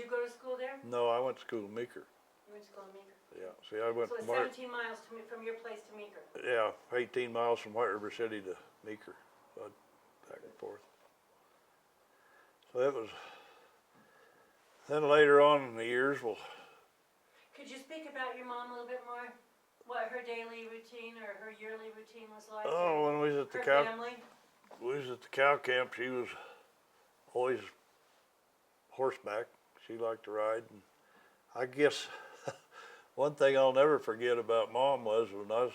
you go to school there? No, I went to school in Meeker. You went to school in Meeker? Yeah, see, I went So it's 17 miles from your place to Meeker? Yeah, 18 miles from White River City to Meeker, but back and forth. So it was, then later on in the years, well, Could you speak about your mom a little bit more? What her daily routine or her yearly routine was like? oh, when we was at the her family? we was at the cow camp, she was always horseback. She liked to ride, and I guess one thing I'll never forget about Mom was when I was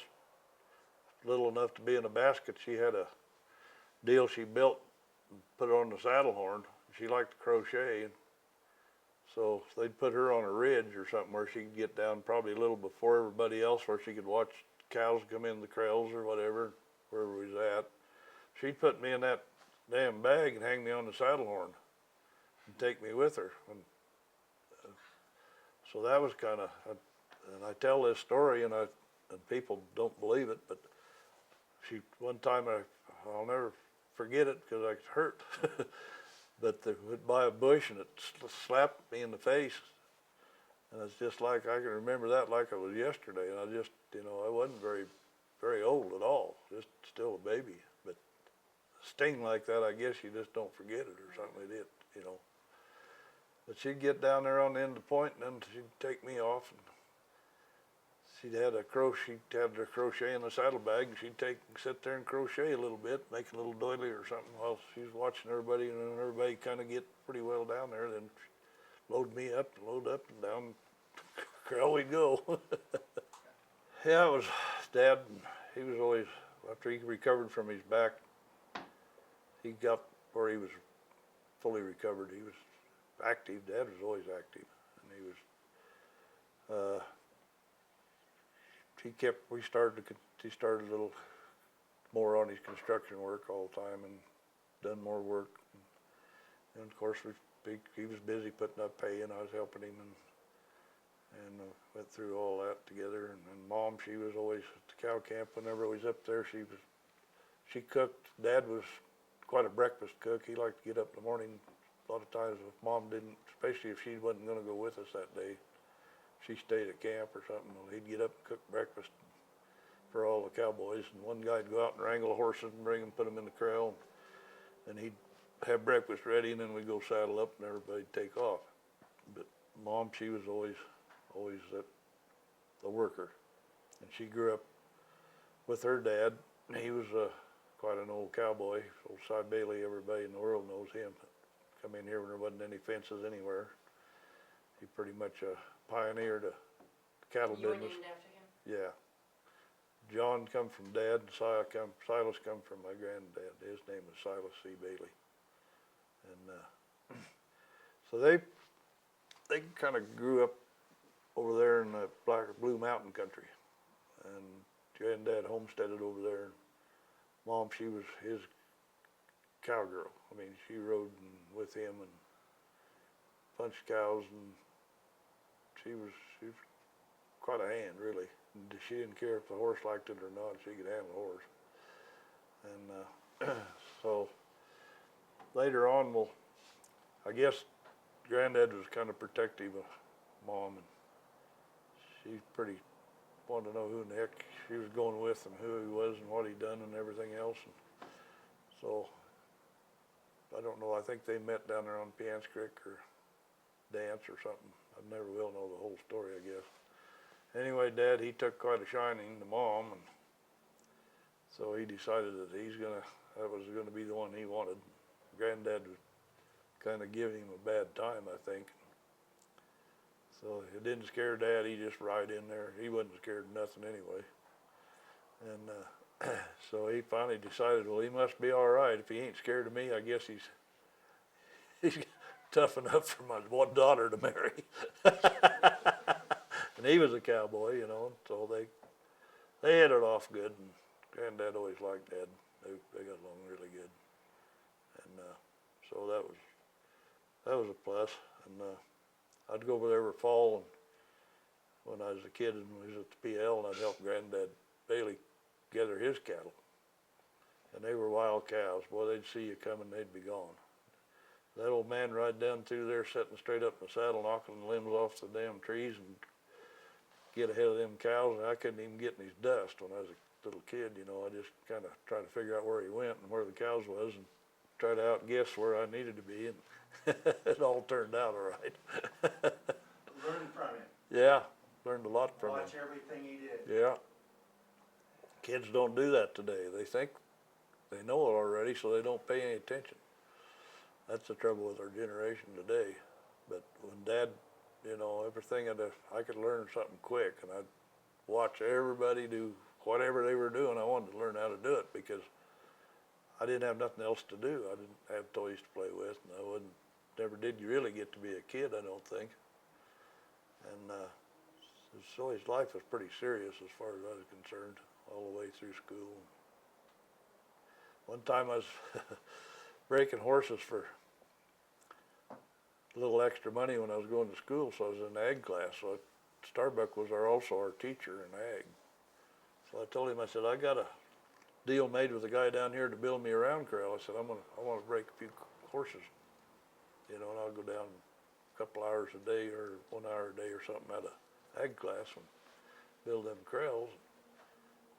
little enough to be in a basket, she had a deal she built and put it on the saddle horn. She liked to crochet, and so they'd put her on a ridge or something where she could get down probably a little before everybody else, where she could watch cows come in the kraals or whatever, wherever we was at. She'd put me in that damn bag and hang me on the saddle horn and take me with her. And so that was kind of, and I tell this story and people don't believe it, but one time I'll never forget it because I was hurt. But they went by a bush and it slapped me in the face. And it's just like, I can remember that like it was yesterday. And I just, I wasn't very old at all, just still a baby. But a sting like that, I guess you just don't forget it or something. It, But she'd get down there on the end of the point and then she'd take me off. And she'd had her crochet in the saddlebag, and she'd sit there and crochet a little bit, make a little doily or something while she was watching everybody, and then everybody kind of get pretty well down there. Then load me up, load up and down, kraal we'd go. Yeah, it was Dad. And he was always, after he recovered from his back, he got where he was fully recovered. He was active. Dad was always active, and he was. He started a little more on his construction work all the time and done more work. And of course, he was busy putting up hay, and I was helping him, and went through all that together. And Mom, she was always at the cow camp. Whenever I was up there, she cooked. Dad was quite a breakfast cook. He liked to get up in the morning. A lot of times, if Mom didn't, especially if she wasn't going to go with us that day, she stayed at camp or something. Well, he'd get up and cook breakfast for all the cowboys, and one guy'd go out and wrangle horses and bring them, put them in the kraal, and he'd have breakfast ready, and then we'd go saddle up and everybody'd take off. But Mom, she was always the worker, and she grew up with her dad. He was quite an old cowboy, old Cy Bailey. Everybody in the world knows him. Come in here when there wasn't any fences anywhere. He pretty much pioneered a cattle business. You were named after him? Yeah. John come from Dad, and Silas come from my granddad. His name was Silas C. Bailey. And so they kind of grew up over there in the Blue Mountain country. And Granddad homesteaded over there. And Mom, she was his cowgirl. I mean, she rode with him and punched cows, and she was quite a hand, really. And she didn't care if the horse liked it or not. She could handle a horse. And so later on, well, I guess Granddad was kind of protective of Mom, and she pretty wanted to know who in the heck she was going with and who he was and what he'd done and everything else. And so I don't know. I think they met down there on Piance Creek or dance or something. I never will know the whole story, I guess. Anyway, Dad, he took quite a shining to Mom, and so he decided that that was gonna be the one he wanted. Granddad was kind of giving him a bad time, I think. So it didn't scare Dad. He just ride in there. He wasn't scared of nothing anyway. And so he finally decided, well, he must be all right. If he ain't scared of me, I guess he's tough enough for my one daughter to marry. And he was a cowboy, so they hit it off good, and Granddad always liked Dad. They got along really good. And so that was a plus. And I'd go over there every fall, and when I was a kid and was at the PL, and I'd help Granddad Bailey gather his cattle. And they were wild cows. Boy, they'd see you coming, they'd be gone. That old man ride down through there, sitting straight up in the saddle, knocking the limbs off the damn trees and get ahead of them cows. And I couldn't even get in his dust when I was a little kid, you know. I just kind of tried to figure out where he went and where the cows was and try to outguess where I needed to be. And it all turned out all right. Learn from him. Yeah, learned a lot from him. Watch everything he did. Yeah. Kids don't do that today. They think they know it already, so they don't pay any attention. That's the trouble with our generation today. But when Dad, you know, everything I could learn something quick, and I'd watch everybody do whatever they were doing. I wanted to learn how to do it because I didn't have nothing else to do. I didn't have toys to play with, and I never did really get to be a kid, I don't think. And so his life was pretty serious as far as I was concerned, all the way through school. One time I was breaking horses for a little extra money when I was going to school, so I was in ag class. So Starbuck was also our teacher in ag. So I told him, I said, I got a deal made with a guy down here to build me a round corral. I said, I want to break a few horses, you know, and I'll go down a couple hours a day or 1 hour a day or something out of ag class and build them corrals.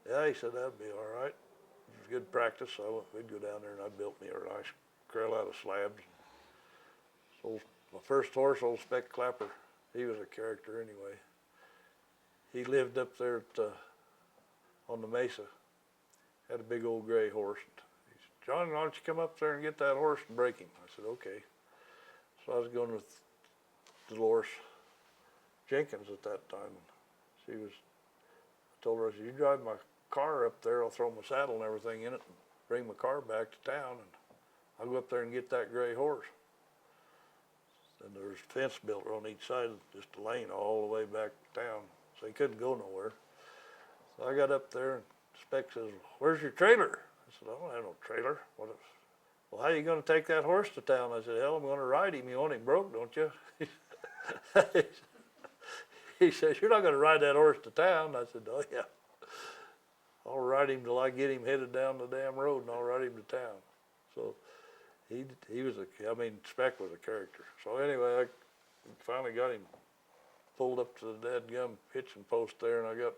Yeah, he said, that'd be all right. It was good practice, so we'd go down there and I built me a nice corral out of slabs. So my first horse, old Spec Clapper, he was a character anyway. He lived up there on the mesa, had a big old gray horse. He said, John, why don't you come up there and get that horse and break him? I said, okay. So I was going with Dolores Jenkins at that time. I told her, I said, you drive my car up there, I'll throw my saddle and everything in it and bring my car back to town, and I'll go up there and get that gray horse. And there was a fence built on each side, just a lane all the way back to town, so he couldn't go nowhere. So I got up there, and Spec says, where's your trailer? I said, I don't have no trailer. Well, how are you going to take that horse to town? I said, hell, I'm going to ride him. You want him broke, don't you? He says, you're not going to ride that horse to town. I said, oh, yeah. I'll ride him till I get him headed down the damn road, and I'll ride him to town. So he was Spec was a character. So anyway, I finally got him pulled up to the dadgum hitching post there, and I got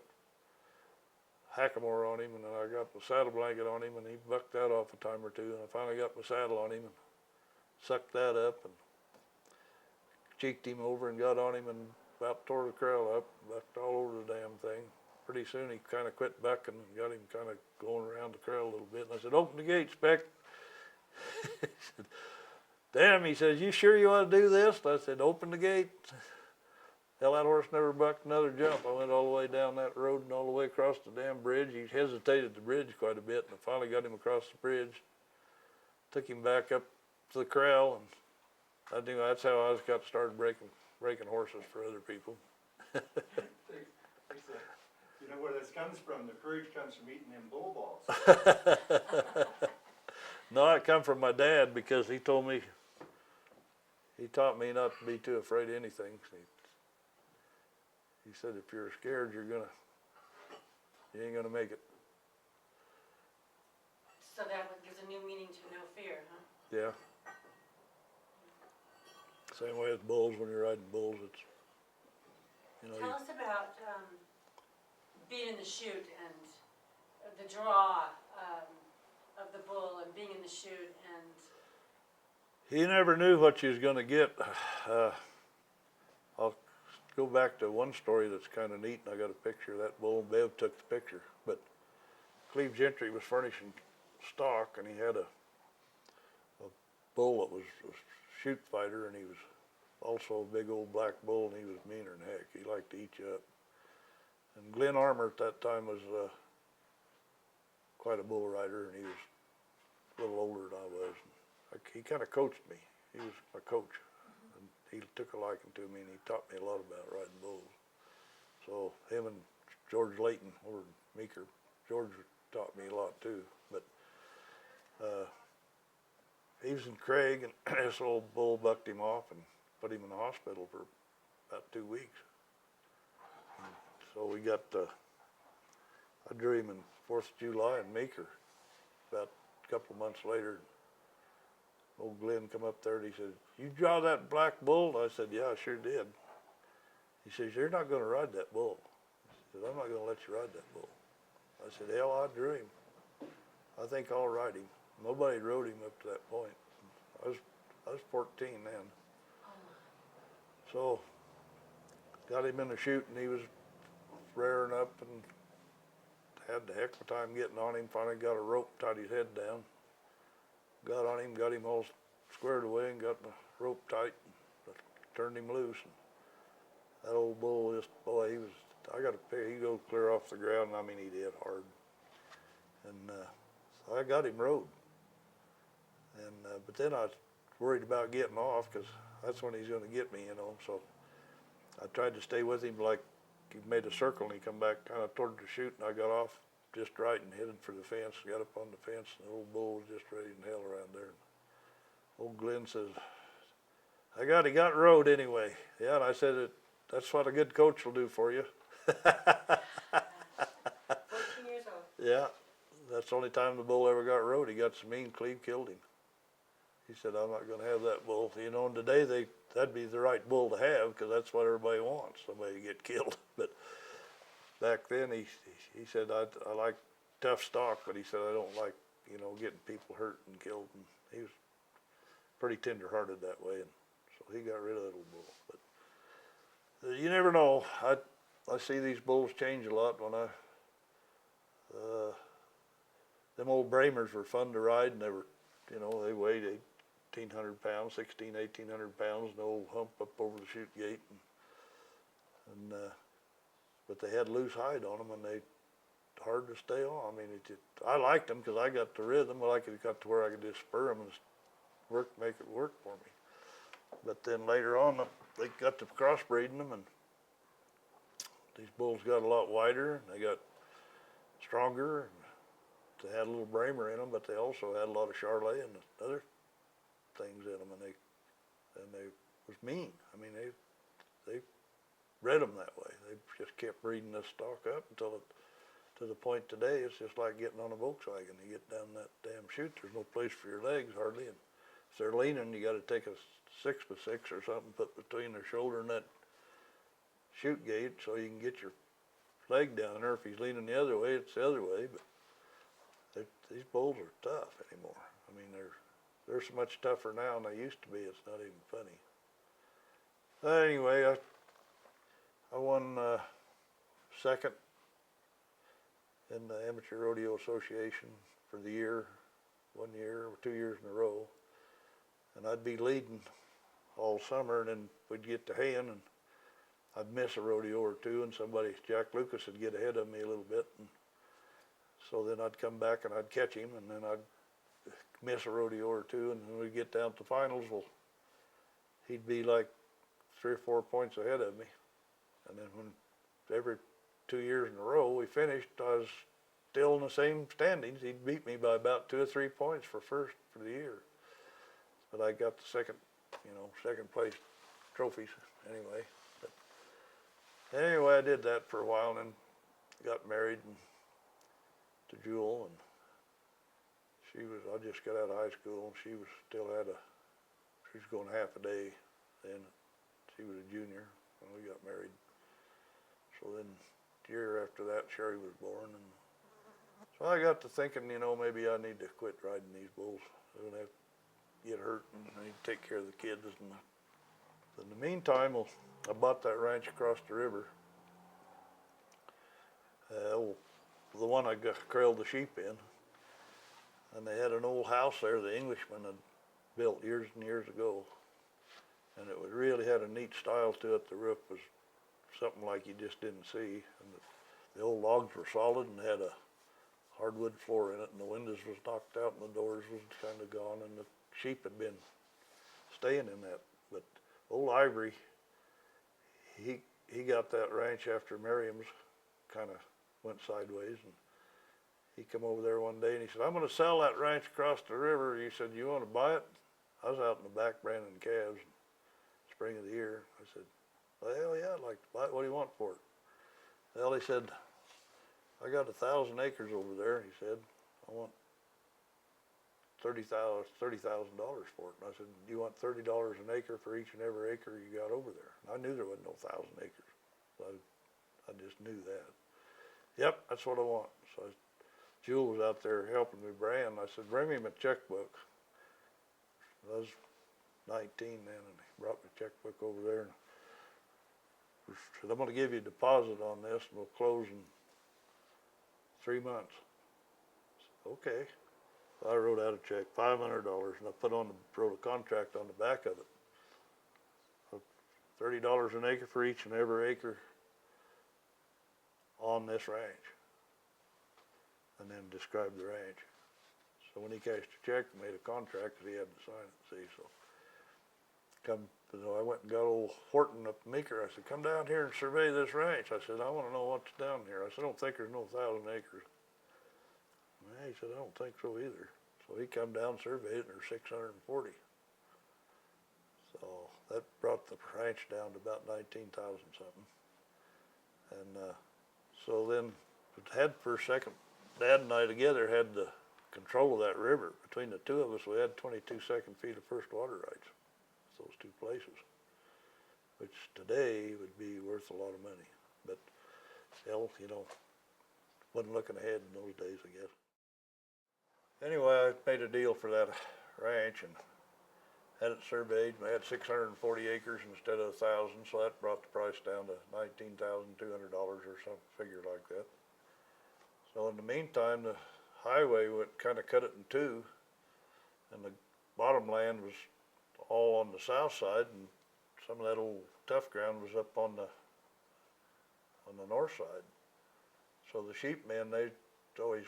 hackamore on him, and then I got the saddle blanket on him, and he bucked that off a time or two, and I finally got my saddle on him and sucked that up and cheeked him over and got on him and about tore the corral up, bucked all over the damn thing. Pretty soon he kind of quit bucking and got him kind of going around the corral a little bit, and I said, open the gate, Spec. He said, damn, he says, you sure you want to do this? And I said, open the gate. Hell, that horse never bucked another jump. I went all the way down that road and all the way across the damn bridge. He hesitated at the bridge quite a bit, and I finally got him across the bridge. Took him back up to the corral, and I think that's how I got started breaking horses for other people. You know where this comes from? The courage comes from eating them bull balls. No, it come from my dad because he taught me not to be too afraid of anything. He said, if you're scared, you ain't gonna make it. So that gives a new meaning to no fear, huh? Yeah. Same way with bulls. When you're riding bulls, it's, you know. Tell us about being in the chute and the draw of the bull and being in the chute and. He never knew what you was gonna get. I'll go back to one story that's kind of neat, and I got a picture of that bull. Bev took the picture, but Cleve Gentry was furnishing stock, and he had a bull that was a shoot fighter, and he was also a big old black bull, and he was meaner than heck. He liked to eat you up. And Glenn Armour at that time was quite a bull rider, and he was a little older than I was. He kind of coached me. He was my coach. And he took a liking to me, and he taught me a lot about riding bulls. So him and George Layton over in Meeker, George taught me a lot too. But he was in Craig, and this old bull bucked him off and put him in the hospital for about 2 weeks. And so we got, I drew him in 4th of July in Meeker about a couple months later. Old Glenn come up there and he said, "You draw that black bull?" I said, "Yeah, I sure did." He says, "You're not gonna ride that bull." He said, "I'm not gonna let you ride that bull." I said, "Hell, I drew him. I think I'll ride him." Nobody rode him up to that point. I was 14 then. So, got him in the chute and he was rearing up and had the heck of a time getting on him. Finally got a rope, tied his head down. Got on him, got him all squared away and got the rope tight and turned him loose. And that old bull, just, boy, I got a picture, he goes clear off the ground, and I mean, he did hard. And so I got him rode. And, but then I was worried about getting off, because that's when he's gonna get me, you know, so I tried to stay with him, like he made a circle and he come back kind of toward the chute, and I got off just right and headed for the fence, got up on the fence, and the old bull was just ready to hell around there. And old Glenn says, he got rode anyway. Yeah, and I said, that's what a good coach will do for you. 14 years old. Yeah, that's the only time the bull ever got rode. He got so mean, Cleve killed him. He said, "I'm not gonna have that bull." You know, and today that'd be the right bull to have, because that's what everybody wants, somebody to get killed. But back then, he said, I like tough stock, but he said, I don't like, you know, getting people hurt and killed. And he was pretty tender-hearted that way, and so he got rid of that old bull. But you never know. I see these bulls change a lot. When them old Bramers were fun to ride, and they were, you know, they weighed 1,800 pounds, 1,800 pounds, no hump up over the chute gate, and but they had loose hide on them, and they hard to stay on. I mean, I liked them because I got the rhythm. I like it got to where I could just spur them and make it work for me. But then later on, they got to crossbreeding them, and these bulls got a lot wider, and they got stronger, and they had a little Bramer in them, but they also had a lot of Charolais and other things in them, and they was mean. I mean, they bred them that way. They just kept breeding this stock up until to the point today, it's just like getting on a Volkswagen. You get down that damn chute, there's no place for your legs hardly, and if they're leaning, you got to take a 6x6 or something, put between their shoulder and that chute gate so you can get your leg down there. If he's leaning the other way, it's the other way. But these bulls are tough anymore. I mean, they're so much tougher now than they used to be. It's not even funny. Anyway, I won second in the Amateur Rodeo Association for the year, 1 year or 2 years in a row, and I'd be leading all summer, and then we'd get to haying, and I'd miss a rodeo or two, and Jack Lucas would get ahead of me a little bit, and so then I'd come back and I'd catch him, and then I'd miss a rodeo or two, and when we'd get down to the finals, well, he'd be like 3 or 4 points ahead of me. And then when every 2 years in a row we finished, I was still in the same standings. He'd beat me by about 2 or 3 points for first for the year. But I got the second place trophies anyway. But anyway, I did that for a while, and then got married to Jewel, and I just got out of high school, and she was going half a day then. She was a junior when we got married. So then the year after that, Sherry was born, and so I got to thinking, maybe I need to quit riding these bulls. I'm gonna have to get hurt, and I need to take care of the kids. And in the meantime, I bought that ranch across the river. The one I trailed the sheep in, and they had an old house there the Englishman had built years and years ago, and it really had a neat style to it. The roof was something like you just didn't see, and the old logs were solid and had a hardwood floor in it, and the windows was knocked out and the doors was kind of gone, and the sheep had been staying in that. But old Ivory, he got that ranch after Miriam's kind of went sideways, and he come over there one day and he said, "I'm going to sell that ranch across the river." He said, "You want to buy it?" I was out in the back branding calves, spring of the year. I said, "Well, hell yeah, I'd like to buy it. What do you want for it?" Well, he said, "I got 1,000 acres over there." He said, "I want $30,000 for it. And I said, you want $30 an acre for each and every acre you got over there? And I knew there wasn't no 1,000 acres. So I just knew that. Yep, that's what I want. So Jewel was out there helping me brand. I said, bring me my checkbook. I was 19 then, and he brought my checkbook over there. And he said, I'm going to give you a deposit on this, and we'll close in 3 months. I said, okay. So I wrote out a check, $500, and I wrote a contract on the back of it. $30 an acre for each and every acre on this ranch, and then described the ranch. So when he cashed the check and made a contract, he had to sign it, see, so. I went and got old Horton up Meeker. I said, come down here and survey this ranch. I said, I want to know what's down here. I said, I don't think there's no 1,000 acres. Well, he said, I don't think so either. So he come down, surveyed it, and there's 640. So that brought the ranch down to about 19,000 something. And so then, had for a second, Dad and I together had the control of that river. Between the two of us, we had 22 second feet of first water rights, those two places, which today would be worth a lot of money. But hell, you know, wasn't looking ahead in those days, I guess. Anyway, I made a deal for that ranch and had it surveyed. I had 640 acres instead of 1,000, so that brought the price down to $19,200 or some figure like that. So in the meantime, the highway would kind of cut it in two, and the bottom land was all on the south side, and some of that old tough ground was up on the north side. So the sheep men, they always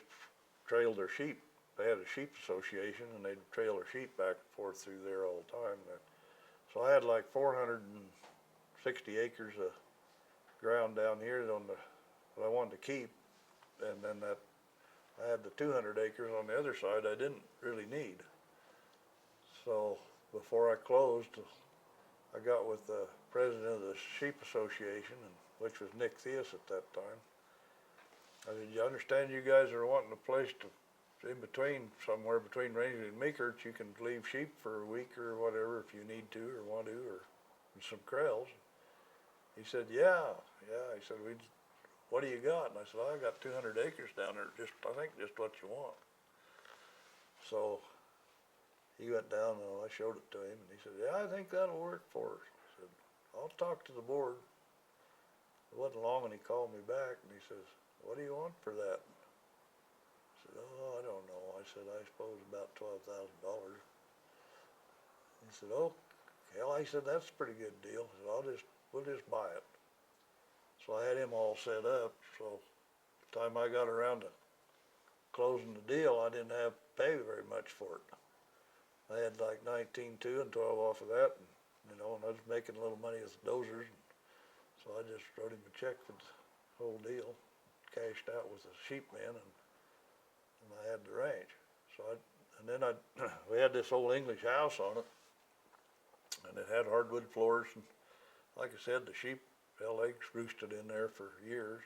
trailed their sheep. They had a sheep association, and they'd trail their sheep back and forth through there all the time. So I had like 460 acres of ground down here that I wanted to keep, and then I had the 200 acres on the other side I didn't really need. So before I closed, I got with the president of the sheep association, which was Nick Theus at that time. I said, you understand you guys are wanting a place to, in between, somewhere between Ranger and Meeker, you can leave sheep for a week or whatever if you need to or want to, or some kraals. He said, yeah. He said, what do you got? And I said, I got 200 acres down there, I think just what you want. So he went down and I showed it to him, and he said, yeah, I think that'll work for us. I said, I'll talk to the board. It wasn't long and he called me back and he says, what do you want for that? I said, oh, I don't know. I said, I suppose about $12,000. He said, oh, hell, he said, that's a pretty good deal. I said, we'll just buy it. So I had him all set up. So the time I got around to closing the deal, I didn't have to pay very much for it. I had like 19.2 and 12 off of that, and, you know, and I was making a little money with the dozers. So I just wrote him a check for the whole deal, cashed out with the sheep man, and I had the ranch. So we had this old English house on it, and it had hardwood floors, and like I said, the sheep, well, they roosted in there for years.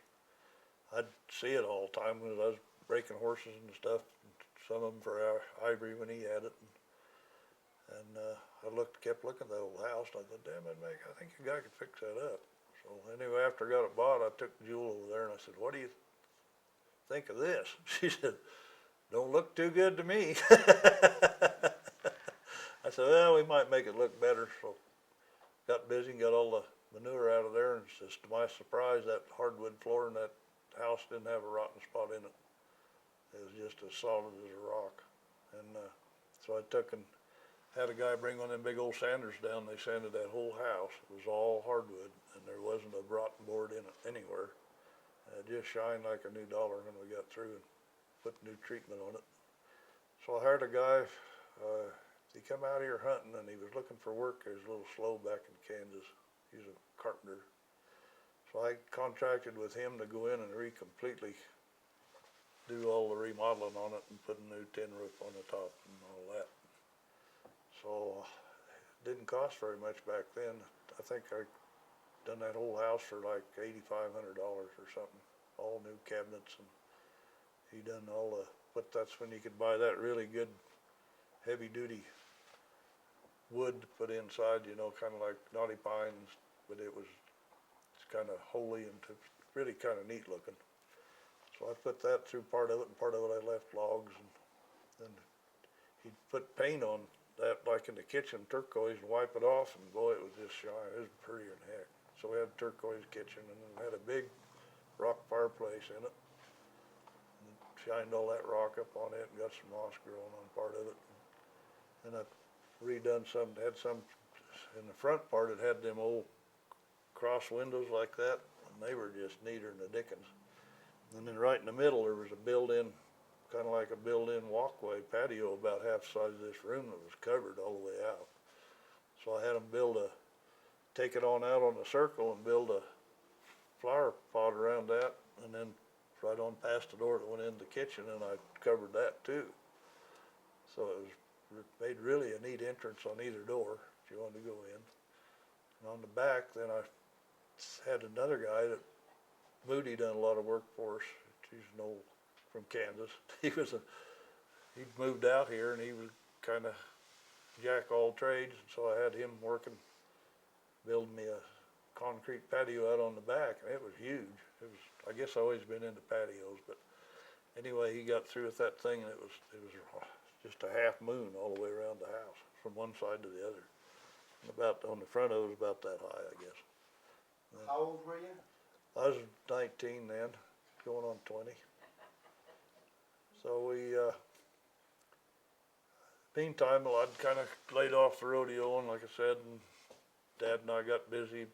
I'd see it all the time when I was breaking horses and stuff, and some of them for Ivory when he had it. And I kept looking at that old house, and I thought, damn it, Meg, I think a guy could fix that up. So anyway, after I got it bought, I took Jewel over there and I said, what do you think of this? She said, don't look too good to me. I said, well, we might make it look better. So got busy and got all the manure out of there, and just to my surprise, that hardwood floor in that house didn't have a rotten spot in it. It was just as solid as a rock. And so I took and had a guy bring one of them big old sanders down. They sanded that whole house. It was all hardwood, and there wasn't a rotten board in it anywhere. And it just shined like a new dollar when we got through and put new treatment on it. So I hired a guy. He come out here hunting, and he was looking for work. He was a little slow back in Kansas. He's a carpenter. So I contracted with him to go in and completely do all the remodeling on it and put a new tin roof on the top and all that. So it didn't cost very much back then. I think I done that whole house for like $8,500 or something. All new cabinets, and he done all the, but that's when you could buy that really good heavy-duty wood put inside, you know, kinda like knotty pines, but it's kinda holey and it's really kinda neat looking. So I put that through part of it, and part of it I left logs, and then he'd put paint on that, like in the kitchen, turquoise, and wipe it off, and boy, it was just shine, it was prettier than heck. So we had a turquoise kitchen, and then had a big rock fireplace in it. And shined all that rock up on it, and got some moss growing on part of it. And I redone had some, in the front part, it had them old cross windows like that, and they were just neater than the dickens. And then right in the middle, there was a built-in, kind of like a built-in walkway patio about half the size of this room that was covered all the way out. So I had them take it on out on the circle and build a flower pot around that, and then right on past the door that went into the kitchen, and I covered that too. So it made really a neat entrance on either door if you wanted to go in. And on the back, then I had another guy that Moody done a lot of work for us. He's an old from Kansas. He'd moved out here, and he was kind of jack all trades, so I had him working, building me a concrete patio out on the back, and it was huge. I guess I always been into patios, but anyway, he got through with that thing, and it was just a half moon all the way around the house, from one side to the other. And about on the front of it was about that high, I guess. How old were you? I was 19 then, going on 20. So meantime, well, I'd kind of laid off the rodeo, and like I said, and Dad and I got busy.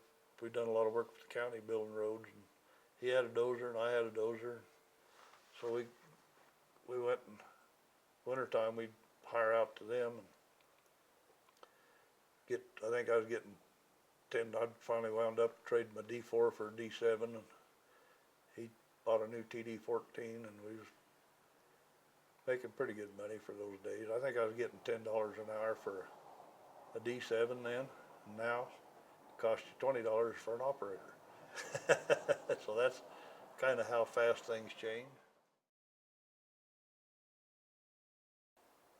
We'd done a lot of work with the county building roads, and he had a dozer and I had a dozer. So we went, and wintertime we'd hire out to them and I think I was getting I finally wound up trading my D4 for a D7, and he bought a new TD14, and we was making pretty good money for those days. I think I was getting $10 an hour for a D7 then, and now it costs you $20 for an operator. So that's kind of how fast things change.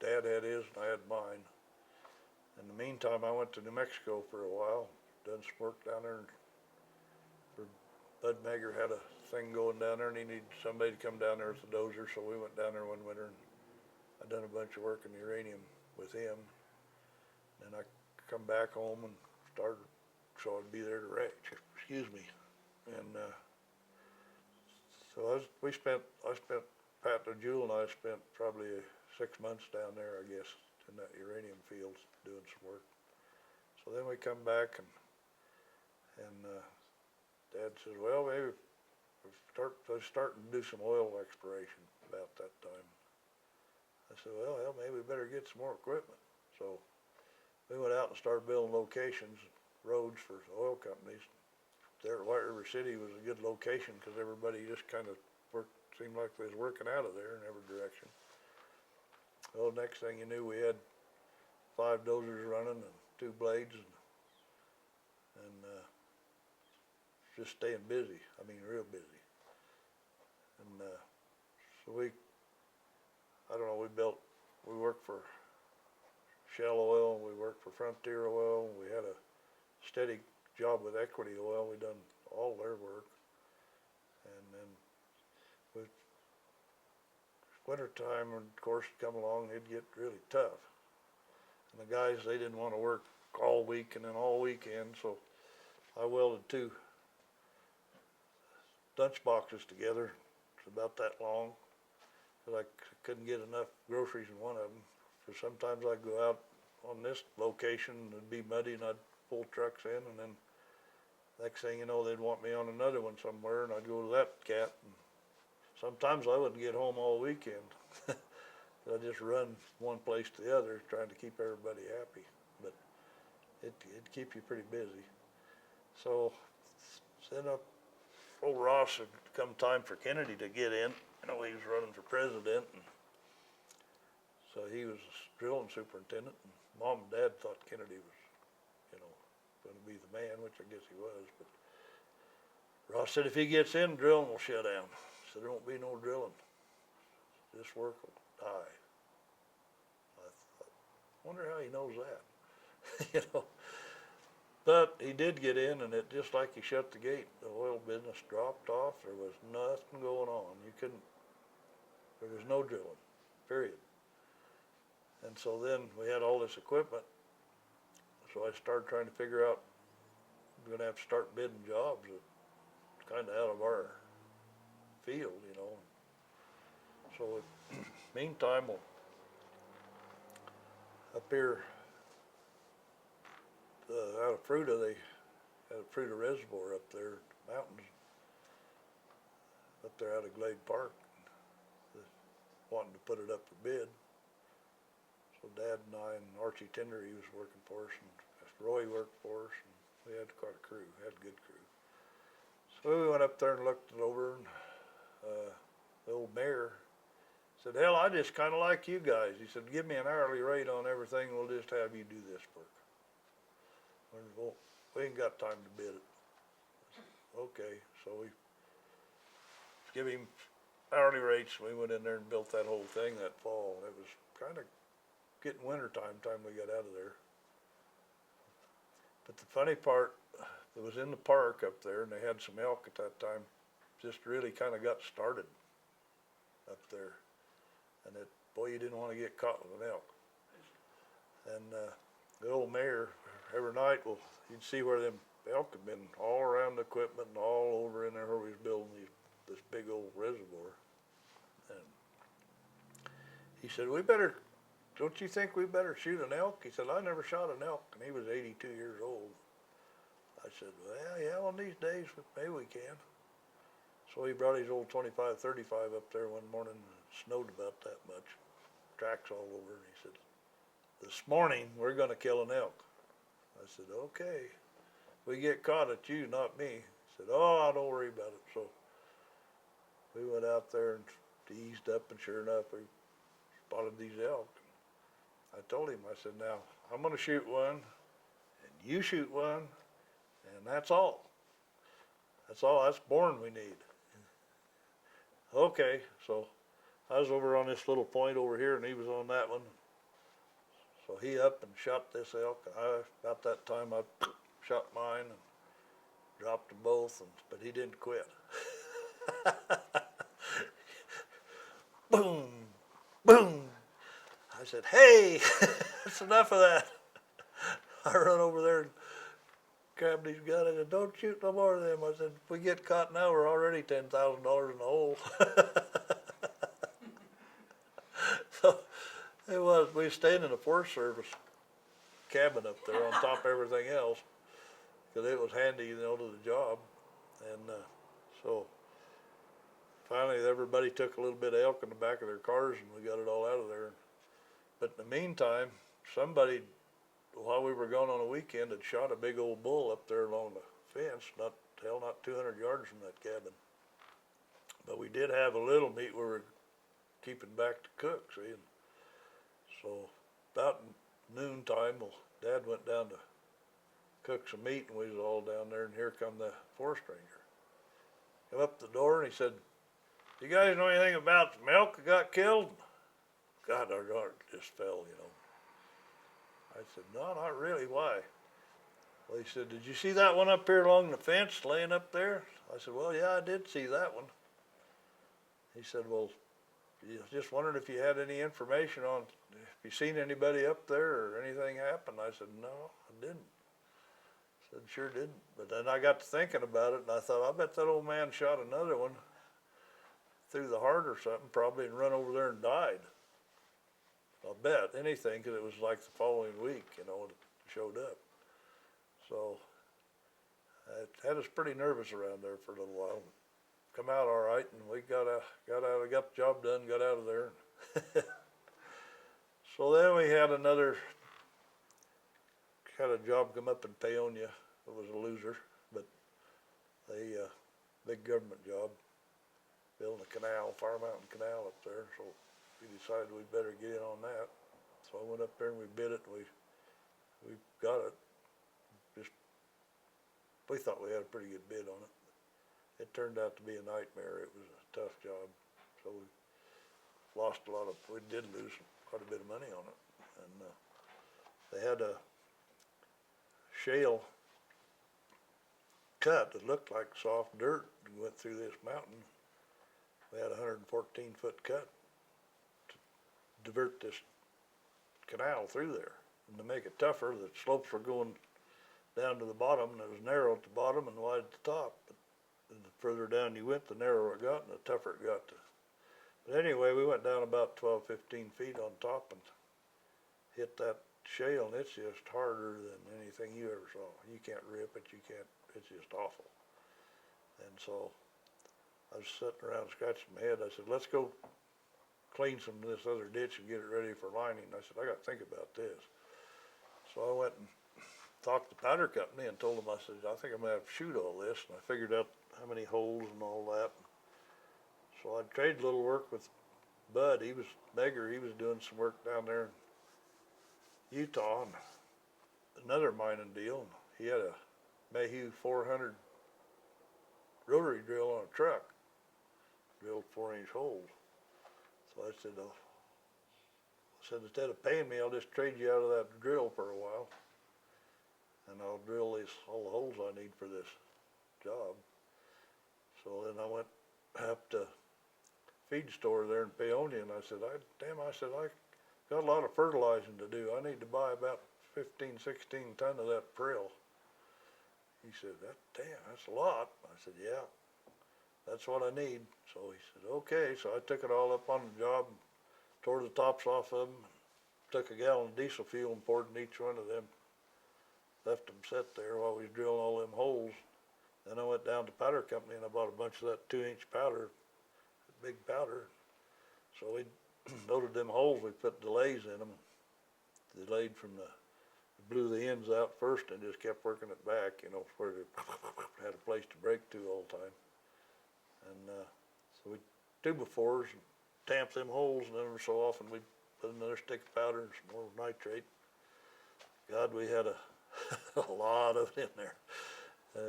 Dad had his and I had mine. In the meantime, I went to New Mexico for a while, done some work down there. Bud Megger had a thing going down there, and he needed somebody to come down there with a dozer, so we went down there one winter, and I done a bunch of work in uranium with him. Then I come back home and started, so I'd be there to wreck, excuse me. And so Pat and Jewel and I spent probably 6 months down there, I guess, in that uranium fields doing some work. So then we come back, and Dad says, well, maybe I was starting to do some oil exploration about that time. I said, well, maybe we better get some more equipment. So we went out and started building locations, roads for oil companies. There at White River City was a good location because everybody just kind of seemed like they was working out of there in every direction. Well, next thing you knew, we had 5 dozers running and 2 blades, and just staying busy. I mean, real busy. And so we worked for Shell Oil, we worked for Frontier Oil, we had a steady job with Equity Oil. We done all their work. And then with wintertime, of course, come along, it'd get really tough. And the guys, they didn't want to work all week and then all weekend, so I welded 2 lunch boxes together. It's about that long, because I couldn't get enough groceries in one of them. So sometimes I'd go out on this location, and it'd be muddy, and I'd pull trucks in, and then next thing you know, they'd want me on another one somewhere, and I'd go to that cat. And sometimes I wouldn't get home all weekend. I just run one place to the other, trying to keep everybody happy. But it'd keep you pretty busy. So then old Ross had come time for Kennedy to get in. You know, he was running for president, and so he was drilling superintendent. And Mom and Dad thought Kennedy was, going to be the man, which I guess he was. But Ross said if he gets in, drilling will shut down. So there won't be no drilling. This work will die. I thought, Wonder how he knows that, you know. But he did get in, and it just like he shut the gate, the oil business dropped off. There was nothing going on. There was no drilling, period. And so then we had all this equipment. So I started trying to figure out, I'm gonna have to start bidding jobs that kind of out of our field, you know. So meantime, up here, out of Fruita, they had a Fruita reservoir up there, mountains, up there out of Glade Park, wanting to put it up for bid. So Dad and I and Archie Tinder, he was working for us, and Roy worked for us, and we had quite a crew, had a good crew. So we went up there and looked it over, and the old mayor said, hell, I just kind of like you guys. He said, give me an hourly rate on everything, we'll just have you do this work. I said, well, we ain't got time to bid it. I said, okay, so we give him hourly rates. We went in there and built that whole thing that fall. It was kind of getting winter time we got out of there. But the funny part, it was in the park up there, and they had some elk at that time. Just really kind of got started up there. And boy, you didn't want to get caught with an elk. And the old mayor, every night, well, you'd see where them elk had been all around the equipment and all over in there where we was building this big old reservoir. And he said, don't you think we better shoot an elk? He said, I never shot an elk, and he was 82 years old. I said, well, yeah, one of these days, maybe we can. So he brought his old 25-35 up there one morning, and it snowed about that much, tracks all over, and he said, this morning, we're gonna kill an elk. I said, okay. We get caught, it's you, not me. He said, oh, don't worry about it. So we went out there and eased up, and sure enough, we spotted these elk. I told him, I said, now, I'm gonna shoot one, and you shoot one, and that's all. That's all, that's born we need. Okay, so I was over on this little point over here, and he was on that one. So he up and shot this elk, and about that time I shot mine and dropped them both, but he didn't quit. Boom, boom. I said, hey, that's enough of that. I run over there and grabbed his gun and said, don't shoot no more of them. I said, if we get caught now, we're already $10,000 in the hole. So we were staying in the Forest Service cabin up there on top of everything else, because it was handy, you know, to the job. And so finally everybody took a little bit of elk in the back of their cars, and we got it all out of there. But in the meantime, somebody, while we were gone on a weekend, had shot a big old bull up there along the fence, not 200 yards from that cabin. But we did have a little meat we were keeping back to cook, see. And so about noontime, Dad went down to cook some meat, and we was all down there, and here come the forest ranger. Come up the door, and he said, you guys know anything about some elk that got killed? God, our heart just fell, you know. I said, no, not really, why? Well, he said, did you see that one up here along the fence laying up there? I said, well, yeah, I did see that one. He said, well, just wondered if you had any information on, if you seen anybody up there or anything happened. I said, no, I didn't. I said, sure didn't. But then I got to thinking about it, and I thought, I bet that old man shot another one through the heart or something, probably, and run over there and died. I'll bet anything, because it was like the following week, you know, it showed up. So it had us pretty nervous around there for a little while. Come out all right, and we got the job done, got out of there. So then we had a job come up in Paonia. It was a loser, but a big government job, building a canal, Fire Mountain Canal up there. So we decided we'd better get in on that. So I went up there and we bid it, and we got it. We thought we had a pretty good bid on it. It turned out to be a nightmare. It was a tough job. So we did lose quite a bit of money on it. And they had a shale cut that looked like soft dirt and went through this mountain. We had a 114-foot cut to divert this canal through there. And to make it tougher, the slopes were going down to the bottom, and it was narrow at the bottom and wide at the top. But the further down you went, the narrower it got and the tougher it got. But anyway, we went down about 12, 15 feet on top and hit that shale, and it's just harder than anything you ever saw. You can't rip it, you can't, it's just awful. And so I was sitting around scratching my head. I said, let's go clean some of this other ditch and get it ready for lining. I said, I got to think about this. So I went and talked to the powder company and told them, I said, I think I'm going to have to shoot all this. And I figured out how many holes and all that. So I traded a little work with Bud. He was Megger. He was doing some work down there in Utah and another mining deal. And he had a Mayhew 400 rotary drill on a truck, drilled 4-inch holes. So I said, instead of paying me, I'll just trade you out of that drill for a while, and I'll drill all the holes I need for this job. So then I went up to feed store there in Paonia, and I said, I got a lot of fertilizing to do. I need to buy about 15, 16 ton of that prill. He said, that's a lot. I said, yeah, that's what I need. So he said, okay. So I took it all up on the job, tore the tops off of them, took a gallon of diesel fuel and poured in each one of them, left them sit there while we was drilling all them holes. Then I went down to powder company and I bought a bunch of that 2-inch powder, big powder. So we loaded them holes, we put delays in them, delayed from blew the ends out first and just kept working it back, where it had a place to break to all the time. And so we 2x4s and tamp them holes, and every so often we'd put another stick of powder and some more nitrate. God, we had a lot of it in there.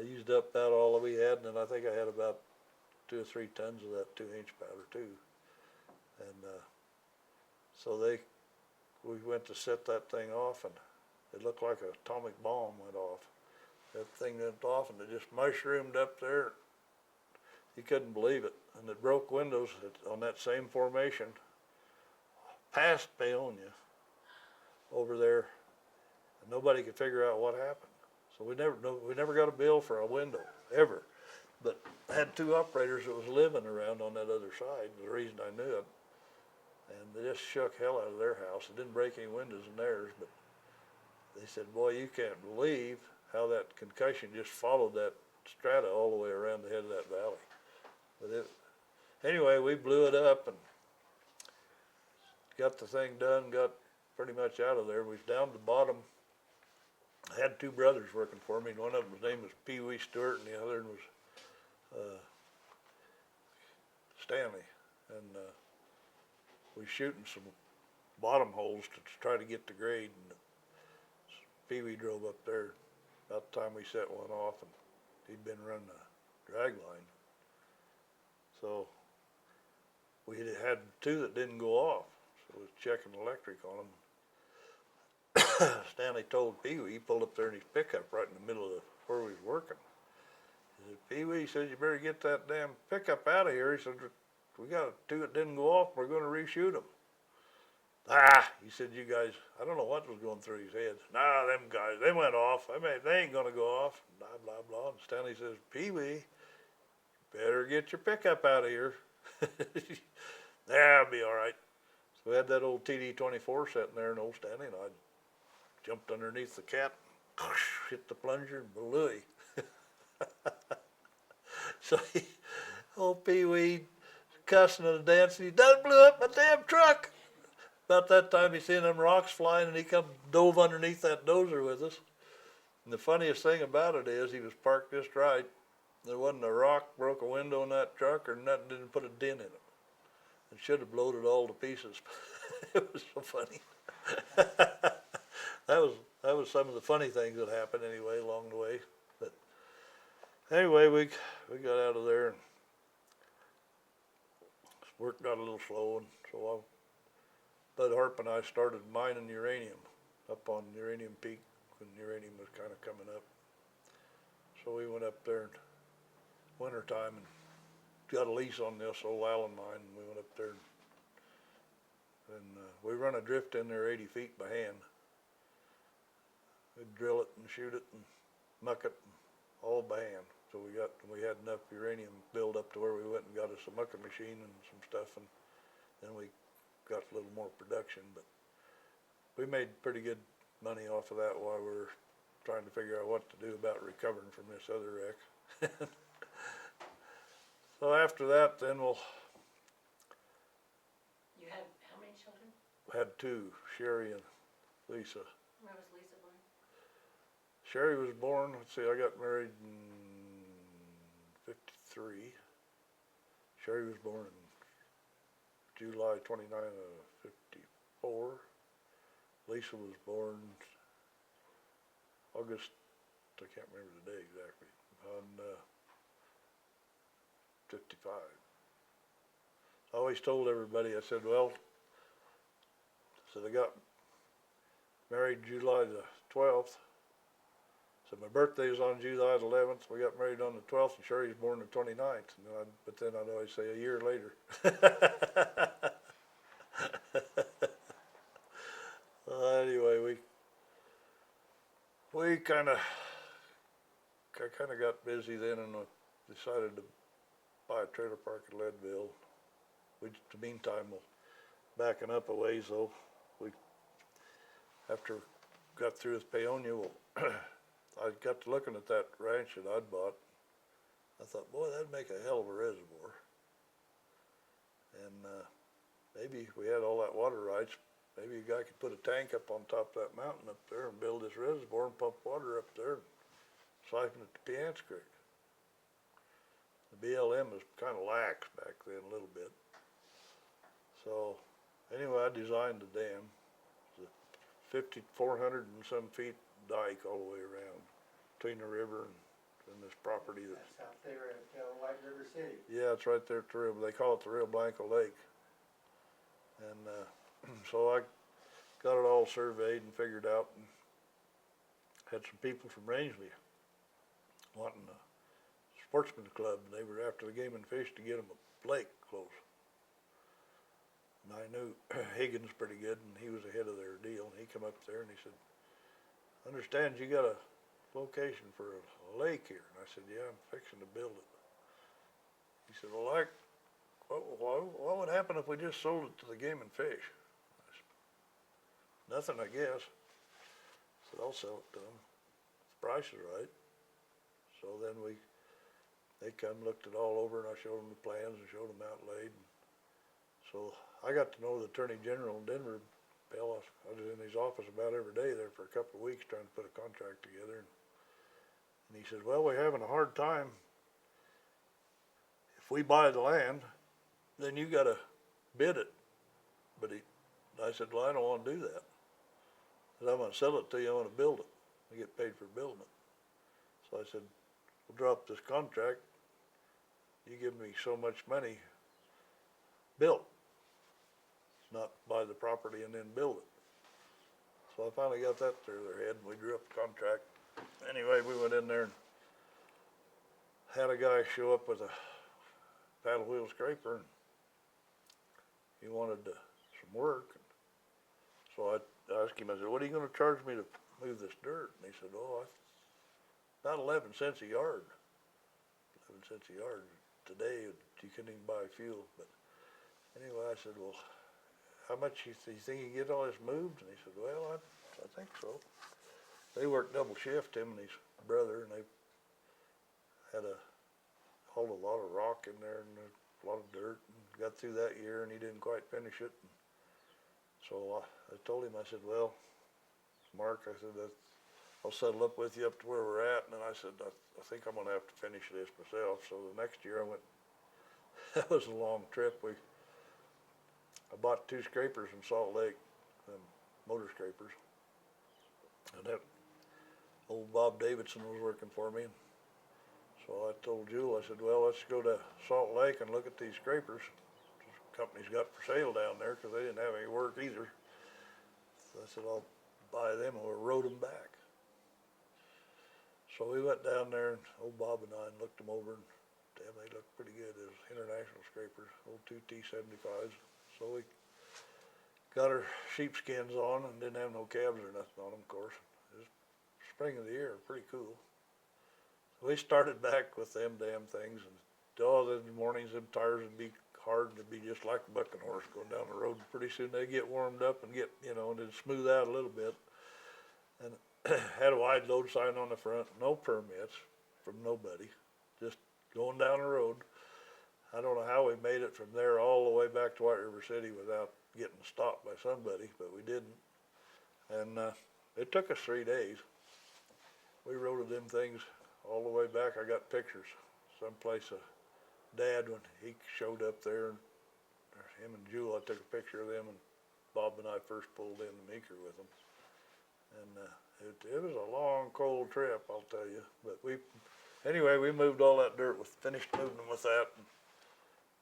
Used up about all that we had, and then I think I had about 2 or 3 tons of that 2-inch powder too. And so we went to set that thing off, and it looked like an atomic bomb went off. That thing went off, and it just mushroomed up there. You couldn't believe it. And it broke windows on that same formation past Paonia over there, and nobody could figure out what happened. So we never got a bill for a window, ever. But I had 2 operators that was living around on that other side, the reason I knew it. And they just shook hell out of their house. It didn't break any windows in theirs, but they said, boy, you can't believe how that concussion just followed that strata all the way around the head of that valley. But anyway, we blew it up and got the thing done, got pretty much out of there. We was down to the bottom. I had 2 brothers working for me. One of them, his name was Pee Wee Stewart, and the other was Stanley. And we was shooting some bottom holes to try to get the grade. And Pee Wee drove up there about the time we set one off, and he'd been running a drag line. So we had 2 that didn't go off, so we was checking electric on them. Stanley told Pee Wee, he pulled up there in his pickup right in the middle of where we was working. He said, Pee Wee, he says, you better get that damn pickup out of here. He said, we got 2 that didn't go off, we're going to reshoot them. He said, you guys, I don't know what was going through his head. Nah, them guys, they went off. I mean, they ain't going to go off. Blah, blah, blah. And Stanley says, Pee Wee, better get your pickup out of here. Yeah, I'll be all right. So we had that old TD-24 sitting there, and old Stanley and I jumped underneath the cat, hit the plunger, and blew. So old Pee Wee cussing and dancing. He done blew up my damn truck. About that time, he seen them rocks flying, and he dove underneath that dozer with us. And the funniest thing about it is, he was parked just right. There wasn't a rock broke a window in that truck, or nothing didn't put a dent in it. It should have blown it all to pieces. It was so funny. That was some of the funny things that happened anyway along the way. But anyway, we got out of there, and work got a little slow, and so Bud Harp and I started mining uranium. up on Uranium Peak when uranium was kind of coming up. So we went up there in wintertime and got a lease on this old Allen mine, and we went up there and we run a drift in there 80 feet by hand. We'd drill it and shoot it and muck it, and all by hand. So we had enough uranium build up to where we went and got us a mucking machine and some stuff, and then we got a little more production. But we made pretty good money off of that while we were trying to figure out what to do about recovering from this other wreck. So after that, then You had how many children? had two, Sherry and Lisa. Where was Lisa born? Sherry was born, let's see, I got married in 53. Sherry was born in July 29 of 54. Lisa was born August, I can't remember the day exactly, on 55. I always told everybody, I said, well, I got married July the 12th. So my birthday is on July the 11th. We got married on the 12th, and Sherry's born the 29th. But then I'd always say a year later. Anyway, we kind of got busy then, and decided to buy a trailer park in Leadville. In the meantime, backing up a ways though, we after got through with Paonia, I got to looking at that ranch that I'd bought. I thought, boy, that'd make a hell of a reservoir. And maybe if we had all that water rights, maybe a guy could put a tank up on top of that mountain up there and build this reservoir and pump water up there and siphon it to Piance Creek. The BLM was kind of lax back then a little bit. So anyway, I designed the dam. It's a 5,400 and some feet dike all the way around between the river and this property. That's out there at White River City. Yeah, it's right there at the river. They call it the Rio Blanco Lake. And so I got it all surveyed and figured out, and had some people from Rangeley wanting a sportsman's club, and they were after the Game and Fish to get them a lake close. And I knew Higgins pretty good, and he was ahead of their deal, and he come up there and he said, "Understand you got a location for a lake here?" And I said, "Yeah, I'm fixing to build it." He said, "Well, what would happen if we just sold it to the Game and Fish?" I said, "Nothing, I guess." I said, "I'll sell it to them if the price is right." So then they come, looked it all over, and I showed them the plans and showed them outlaid. And so I got to know the Attorney General in Denver. I was in his office about every day there for a couple of weeks trying to put a contract together. And he said, "Well, we're having a hard time. If we buy the land, then you got to bid it." But I said, "Well, I don't want to do that. I said, I'm going to sell it to you. I want to build it. I get paid for building it." So I said, "We'll drop this contract. You give me so much money, build. Not buy the property and then build it." So I finally got that through their head, and we drew up the contract. Anyway, we went in there and had a guy show up with a paddle wheel scraper, and he wanted some work. So I asked him, I said, "What are you going to charge me to move this dirt?" And he said, "Oh, about 11 cents a yard. 11 cents a yard. Today, you couldn't even buy fuel." But anyway, I said, "Well, how much you think you get all this moved?" And he said, "Well, I think so." They worked double shift, him and his brother, and they had hauled a lot of rock in there and a lot of dirt, and got through that year, and he didn't quite finish it. And so I told him, I said, "Well, Mark," I said, "I'll settle up with you up to where we're at." And then I said, I think I'm going to have to finish this myself." So the next year I went, that was a long trip. I bought 2 scrapers in Salt Lake, motor scrapers. And that old Bob Davidson was working for me. So I told Jewel, I said, "Well, let's go to Salt Lake and look at these scrapers the company's got for sale down there," because they didn't have any work either. So I said, "I'll buy them or rode them back. So we went down there, and old Bob and I looked them over, and damn, they looked pretty good. It was international scrapers, old 2 T75s. So we got our sheepskins on and didn't have no cabs or nothing on them, of course. It was spring of the year, pretty cool. So we started back with them damn things, and all the mornings, them tires would be hard, and it'd be just like a bucking horse going down the road. Pretty soon they get warmed up and get, and it'd smooth out a little bit. And had a wide load sign on the front, no permits from nobody, just going down the road. I don't know how we made it from there all the way back to White River City without getting stopped by somebody, but we didn't. And it took us 3 days. We rode them things all the way back. I got pictures someplace of Dad when he showed up there, and him and Jewel, I took a picture of them, and Bob and I first pulled in the Meeker with them. And it was a long, cold trip, I'll tell you. But anyway, we moved all that dirt, finished moving them with that, and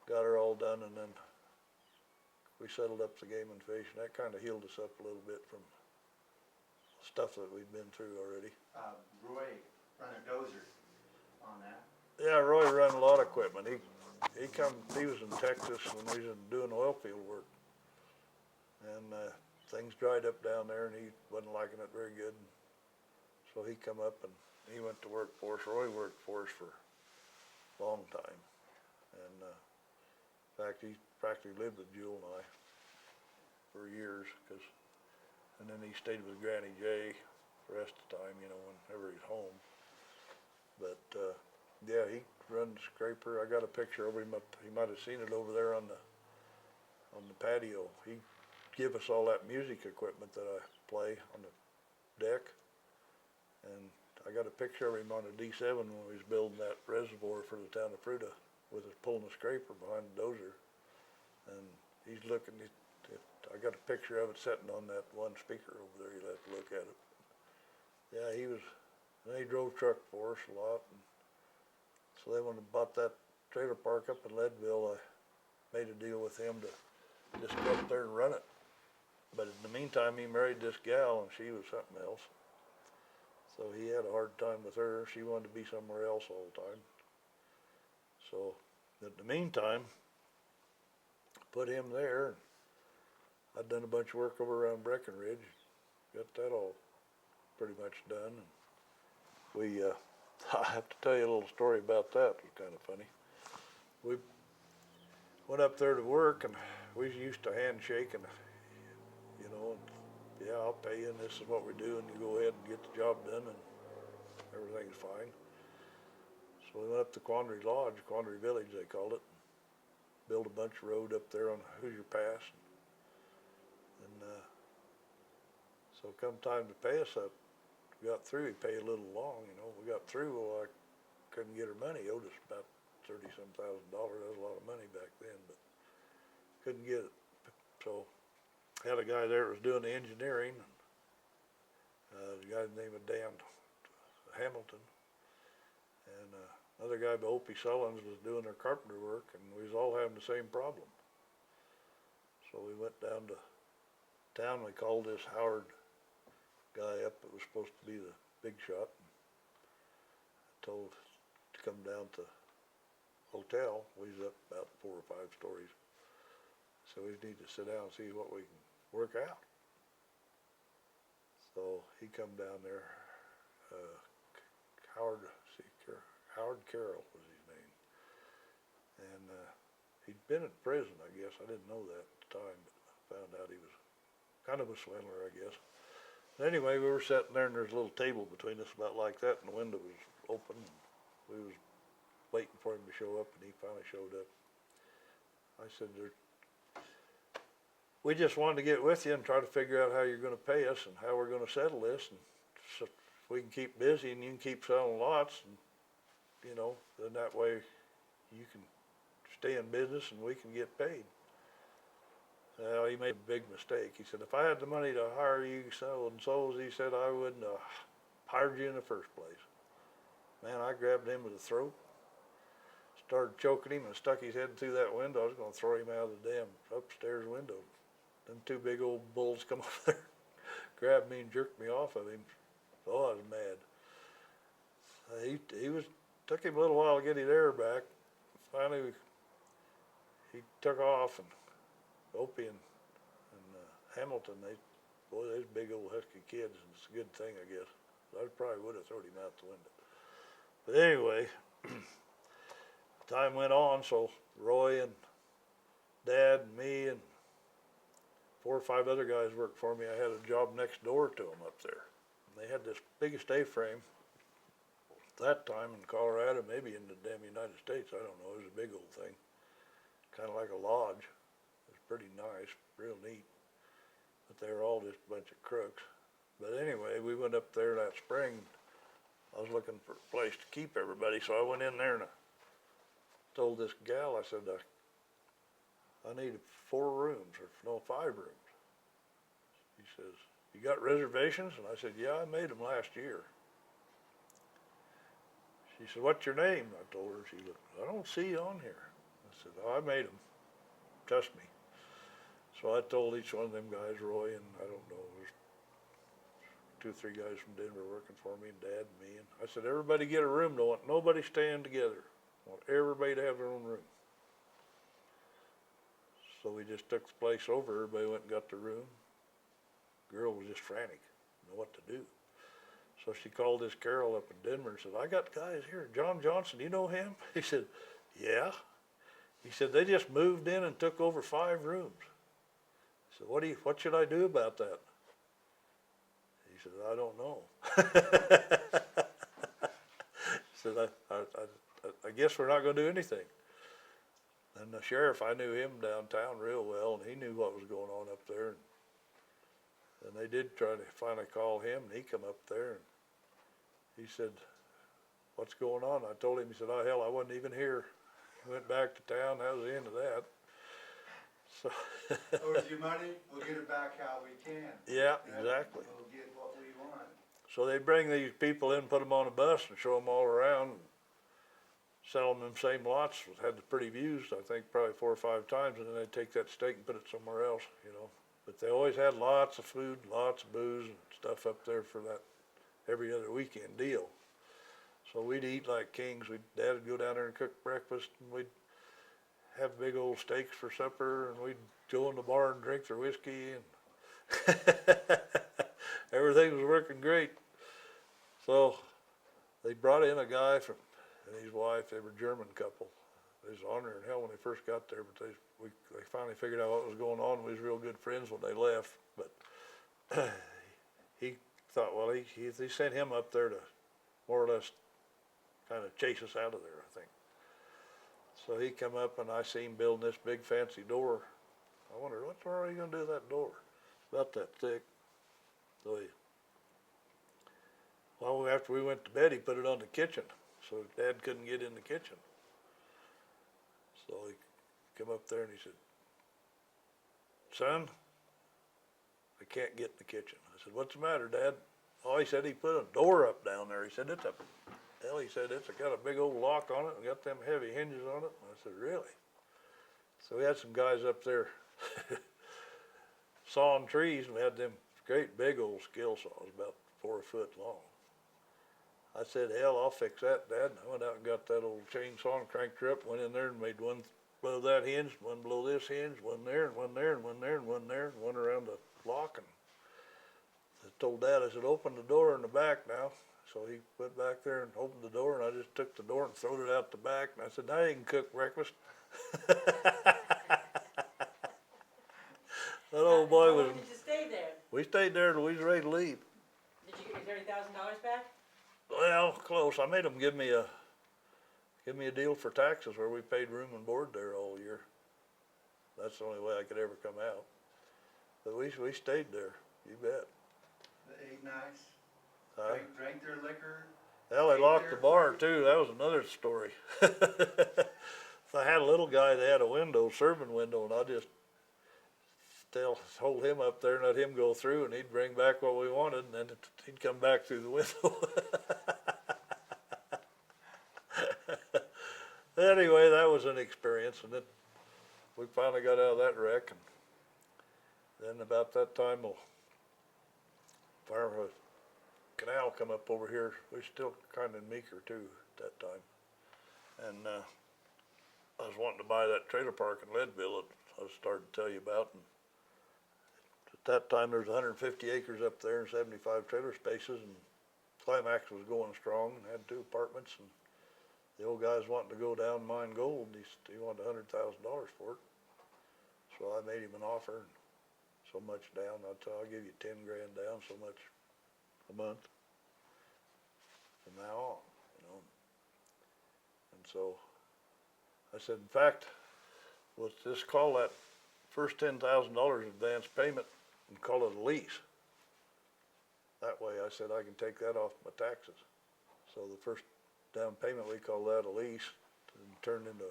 got her all done, and then we settled up the game and fish, and that kind of healed us up a little bit from stuff that we'd been through already. Roy run a dozer on that. Yeah, Roy run a lot of equipment. He was in Texas when we was doing oil field work, and things dried up down there, and he wasn't liking it very good. So he come up and he went to work for us. Roy worked for us for a long time, and in fact, he practically lived with Jewel and I for years, and then he stayed with Granny J the rest of the time, whenever he's home. But yeah, he runs scraper. I got a picture of him up. He might have seen it over there on the patio. He give us all that music equipment that I play on the deck, and I got a picture of him on a D7 when we was building that reservoir for the town of Fruta, with us pulling a scraper behind the dozer, and he's looking. I got a picture of it sitting on that one speaker over there. You'll have to look at it. Yeah, he drove truck for us a lot, and so then when I bought that trailer park up in Leadville, I made a deal with him to just go up there and run it. But in the meantime, he married this gal, and she was something else. So he had a hard time with her. She wanted to be somewhere else all the time. So in the meantime, put him there. I'd done a bunch of work over around Breckenridge. Got that all pretty much done. And I have to tell you a little story about that. It was kind of funny. We went up there to work, and we used to handshake, and and yeah, I'll pay you, and this is what we do, and you go ahead and get the job done, and everything's fine. So we went up to Quandary Lodge, Quandary Village they called it, built a bunch of road up there on Hoosier Pass, and so come time to pay us up, we got through. He paid a little long, we got through. Well, I couldn't get her money. He owed us about $30-some thousand. That was a lot of money back then, but couldn't get it. So had a guy there that was doing the engineering, the guy named Dan Hamilton, and another guy by Opie Sullins was doing their carpenter work, and we was all having the same problem. So we went down to town. We called this Howard guy up that was supposed to be the big shot, and told to come down to hotel. We was up about 4 or 5 stories. So we need to sit down and see what we can work out. So he come down there, Howard Carroll was his name. And he'd been in prison, I guess. I didn't know that at the time, but I found out he was kind of a swindler, I guess. Anyway, we were sitting there, and there's a little table between us about like that, and the window was open. And we was waiting for him to show up, and he finally showed up. I said, we just wanted to get with you and try to figure out how you're going to pay us and how we're going to settle this, and so we can keep busy and you can keep selling lots, and then that way you can stay in business and we can get paid. Well, he made a big mistake. He said, if I had the money to hire you so and so, he said, I wouldn't have hired you in the first place. Man, I grabbed him by the throat, started choking him, and stuck his head through that window. I was going to throw him out of the damn upstairs window. Them 2 big old bulls come over there, grabbed me and jerked me off of him. Oh, I was mad. Took him a little while to get his air back. Finally, he took off, and Opie and Hamilton, they's big old husky kids, and it's a good thing, I guess. I probably would have thrown him out the window. But anyway, time went on, so Roy and Dad and me and 4 or 5 other guys worked for me. I had a job next door to them up there. And they had this biggest A-frame that time in Colorado, maybe in the damn United States, I don't know. It was a big old thing, kind of like a lodge. It was pretty nice, real neat. But they were all just a bunch of crooks. But anyway, we went up there that spring. I was looking for a place to keep everybody, so I went in there and I told this gal, I said, I need 4 rooms, or no, 5 rooms. She says, you got reservations? And I said, yeah, I made them last year. She said, what's your name? I told her. She looked, I don't see you on here. I said, oh, I made them. Trust me. So I told each one of them guys, Roy, and I don't know, there's 2 or 3 guys from Denver working for me, and Dad and me. And I said, everybody get a room. Don't want nobody staying together. I want everybody to have their own room. So we just took the place over. Everybody went and got their room. Girl was just frantic, didn't know what to do. So she called this Carol up in Denver and said, I got guys here. John Johnson, you know him? He said, yeah. He said, they just moved in and took over 5 rooms. I said, what should I do about that? He said, I don't know. He said, I guess we're not going to do anything. And the sheriff, I knew him downtown real well, and he knew what was going on up there. And they did try to finally call him, and he come up there, and he said, what's going on? I told him, he said, oh, hell, I wasn't even here. I went back to town, that was the end of that. So Where's your money? We'll get it back how we can. yeah, exactly. We'll get what we want. So they bring these people in, put them on a bus, and show them all around, and sell them same lots. Had the pretty views, I think, probably 4 or 5 times, and then they'd take that steak and put it somewhere else, you know. But they always had lots of food, lots of booze and stuff up there for that every other weekend deal. So we'd eat like kings. Dad would go down there and cook breakfast, and we'd have big old steaks for supper, and we'd go in the bar and drink their whiskey, and everything was working great. So they brought in a guy and his wife. They were a German couple. They was honor in hell when they first got there, but they finally figured out what was going on. We was real good friends when they left, but he thought, well, he sent him up there to more or less kind of chase us out of there, I think. So he come up, and I seen him building this big fancy door. I wondered, what are you going to do with that door? It's about that thick. So after we went to bed, he put it on the kitchen, so Dad couldn't get in the kitchen. So he come up there and he said, son, I can't get in the kitchen. I said, what's the matter, Dad? Oh, he said he put a door up down there. He said, it's got a big old lock on it and got them heavy hinges on it. And I said, really? So we had some guys up there sawing trees, and we had them great big old skill saws, about 4 foot long. I said, hell, I'll fix that, Dad. And I went out and got that old chainsaw and cranked her up, went in there and made one below that hinge, one below this hinge, one there, and one there, and one there, and one there, and one around the lock. And I told Dad, I said, open the door in the back now. So he went back there and opened the door, and I just took the door and throwed it out the back. And I said, now you can cook breakfast. That old boy How was... long did you stay there? We stayed there till we was ready to leave. Did you get your $30,000 back? Well, close. I made them give me a deal for taxes where we paid room and board there all year. That's the only way I could ever come out. But we stayed there, you bet. They ate nice. Drank their liquor. Hell, they locked the bar too. That was another story. So I had a little guy that had a window, serving window, and I just hold him up there and let him go through, and he'd bring back what we wanted, and then he'd come back through the window. Anyway, that was an experience, and then we finally got out of that wreck, and then about that time, fire canal come up over here. We was still kinda in Meeker too at that time. And, I was wanting to buy that trailer park in Leadville that I was starting to tell you about. And at that time, there was 150 acres up there and 75 trailer spaces, and Climax was going strong and had 2 apartments. And the old guy was wanting to go down and mine gold. And he wanted $100,000 for it. So I made him an offer, and so much down. I'll give you 10 grand down, so much a month from now on, you know. And so I said, in fact, let's just call that first $10,000 advance payment and call it a lease. That way, I said, I can take that off my taxes. So the first down payment, we call that a lease, and turned into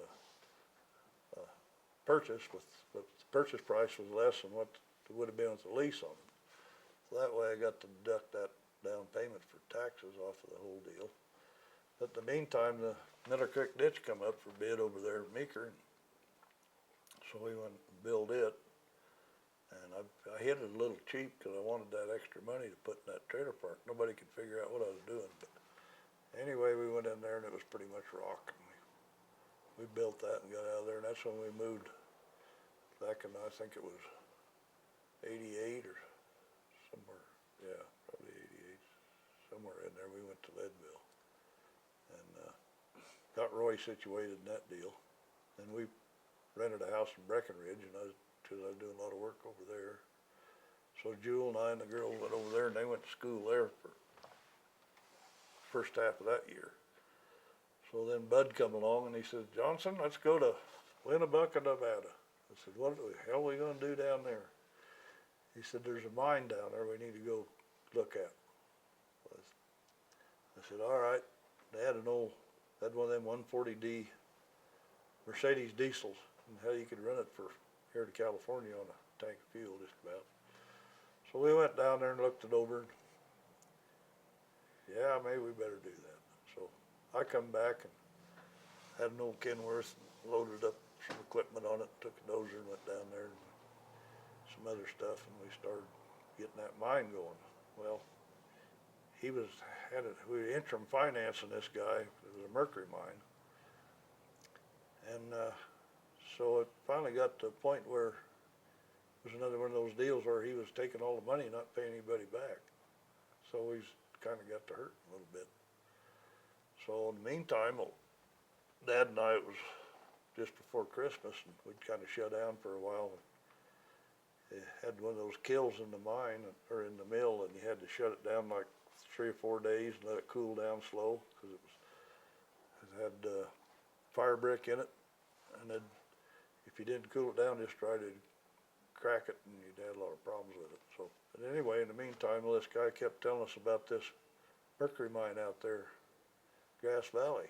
a purchase but the purchase price was less than what it would have been with the lease on it. So that way, I got to deduct that down payment for taxes off of the whole deal. But in the meantime, the Miller Creek ditch come up for bid over there at Meeker. So we went and built it. And I hit it a little cheap because I wanted that extra money to put in that trailer park. Nobody could figure out what I was doing. But anyway, we went in there and it was pretty much rock. And we built that and got out of there. And that's when we moved back in, I think it was 88 or somewhere. Yeah, probably 88. Somewhere in there we went to Leadville. And got Roy situated in that deal. And we rented a house in Breckenridge, and because I was doing a lot of work over there. So Jewel and I and the girls went over there, and they went to school there for first half of that year. So then Bud come along, and he says, Johnson, let's go to Winnebucca, Nevada. I said, what the hell are we going to do down there? He said, there's a mine down there we need to go look at. I said, all right. They had one of them 140D Mercedes diesels, and how you could run it for here to California on a tank of fuel, just about. So we went down there and looked it over. And, yeah, maybe we better do that. So I come back and had an old Kenworth and loaded up some equipment on it, took a dozer and went down there and some other stuff, and we started getting that mine going. Well, we were interim financing this guy. It was a mercury mine. And so it finally got to a point where it was another one of those deals where he was taking all the money and not paying anybody back. So we kind of got to hurt a little bit. So in the meantime, Dad and I, it was just before Christmas, and we'd kind of shut down for a while. They had one of those kilns in the mine, or in the mill, and you had to shut it down like 3 or 4 days and let it cool down slow, because it had fire brick in it, and then if you didn't cool it down just right, it'd crack it, and you'd have a lot of problems with it. So, but anyway, in the meantime, this guy kept telling us about this mercury mine out there, Grass Valley.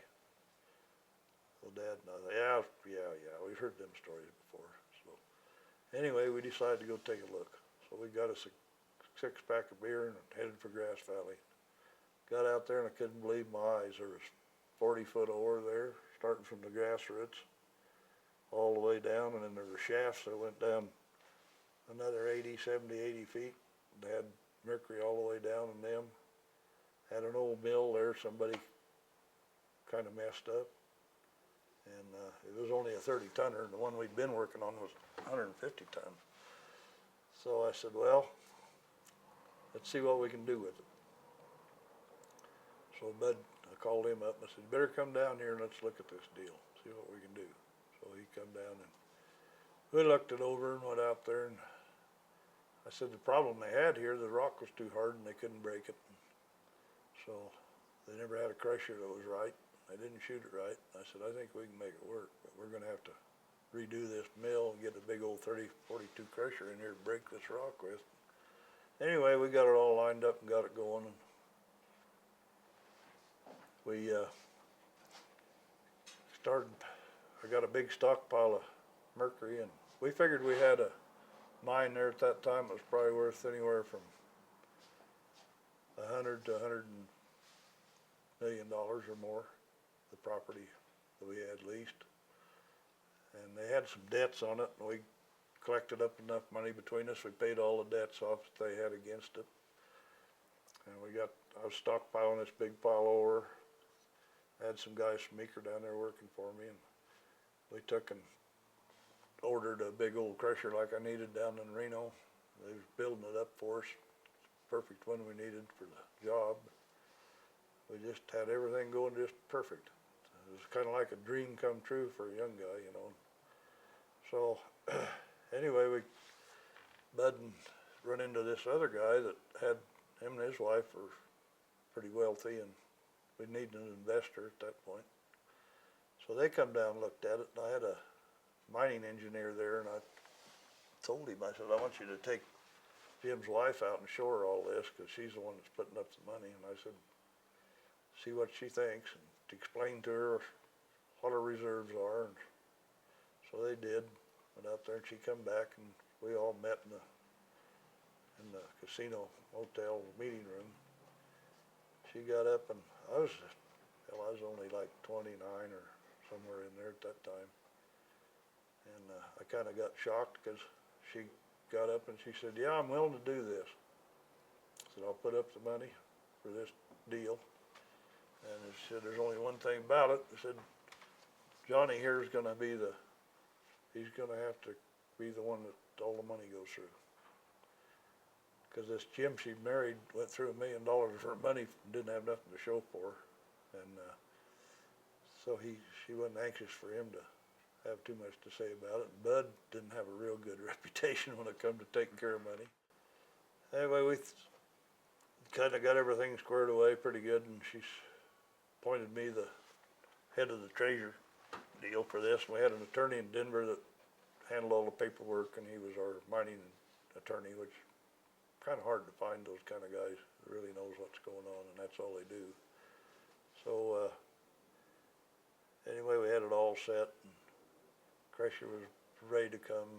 So Dad and I, yeah, we've heard them stories before. So anyway, we decided to go take a look. So we got us a 6-pack of beer and headed for Grass Valley. Got out there and I couldn't believe my eyes. There was 40-foot ore there, starting from the grassroots all the way down, and then there were shafts that went down another 80, 70, 80 feet. They had mercury all the way down in them. Had an old mill there, somebody kind of messed up. And it was only a 30-tonner, and the one we'd been working on was 150 tons. So I said, well, let's see what we can do with it. So Bud, I called him up and I said, you better come down here and let's look at this deal, see what we can do. So he come down and we looked it over and went out there, and I said the problem they had here, the rock was too hard and they couldn't break it. So they never had a crusher that was right. They didn't shoot it right. I said, I think we can make it work, but we're gonna have to redo this mill and get a big old 30-42 crusher in here to break this rock with. Anyway, we got it all lined up and got it going. And we I got a big stockpile of mercury, and we figured we had a mine there at that time that was probably worth anywhere from $100 to $100 million or more, the property that we had leased. And they had some debts on it, and we collected up enough money between us. We paid all the debts off that they had against it. And I was stockpiling this big pile of ore. I had some guys from Meeker down there working for me, and we took and ordered a big old crusher like I needed down in Reno. They was building it up for us, perfect one we needed for the job. We just had everything going just perfect. It was kind of like a dream come true for a young guy, you know. So anyway, Bud run into this other guy that had, him and his wife were pretty wealthy, and we needed an investor at that point. So they come down and looked at it, and I had a mining engineer there, and I told him, I said, I want you to take Jim's wife out and show her all this, because she's the one that's putting up the money. And I said, see what she thinks, and to explain to her what her reserves are. And so they did. Went out there, and she come back, and we all met in the casino motel meeting room. She got up, and I was only like 29 or somewhere in there at that time. And I kind of got shocked, because she got up and she said, yeah, I'm willing to do this. I said, I'll put up the money for this deal. And she said, there's only one thing about it. I said, Johnny here is going to be he's going to have to be the one that all the money goes through. Because this Jim she married went through $1 million of her money, didn't have nothing to show for. And so she wasn't anxious for him to have too much to say about it. And Bud didn't have a real good reputation when it come to taking care of money. Anyway, we kind of got everything squared away pretty good, and she's appointed me the head of the treasure deal for this. We had an attorney in Denver that handled all the paperwork, and he was our mining attorney, which is kind of hard to find those kind of guys that really knows what's going on, and that's all they do. So anyway, we had it all set, and Crusher was ready to come,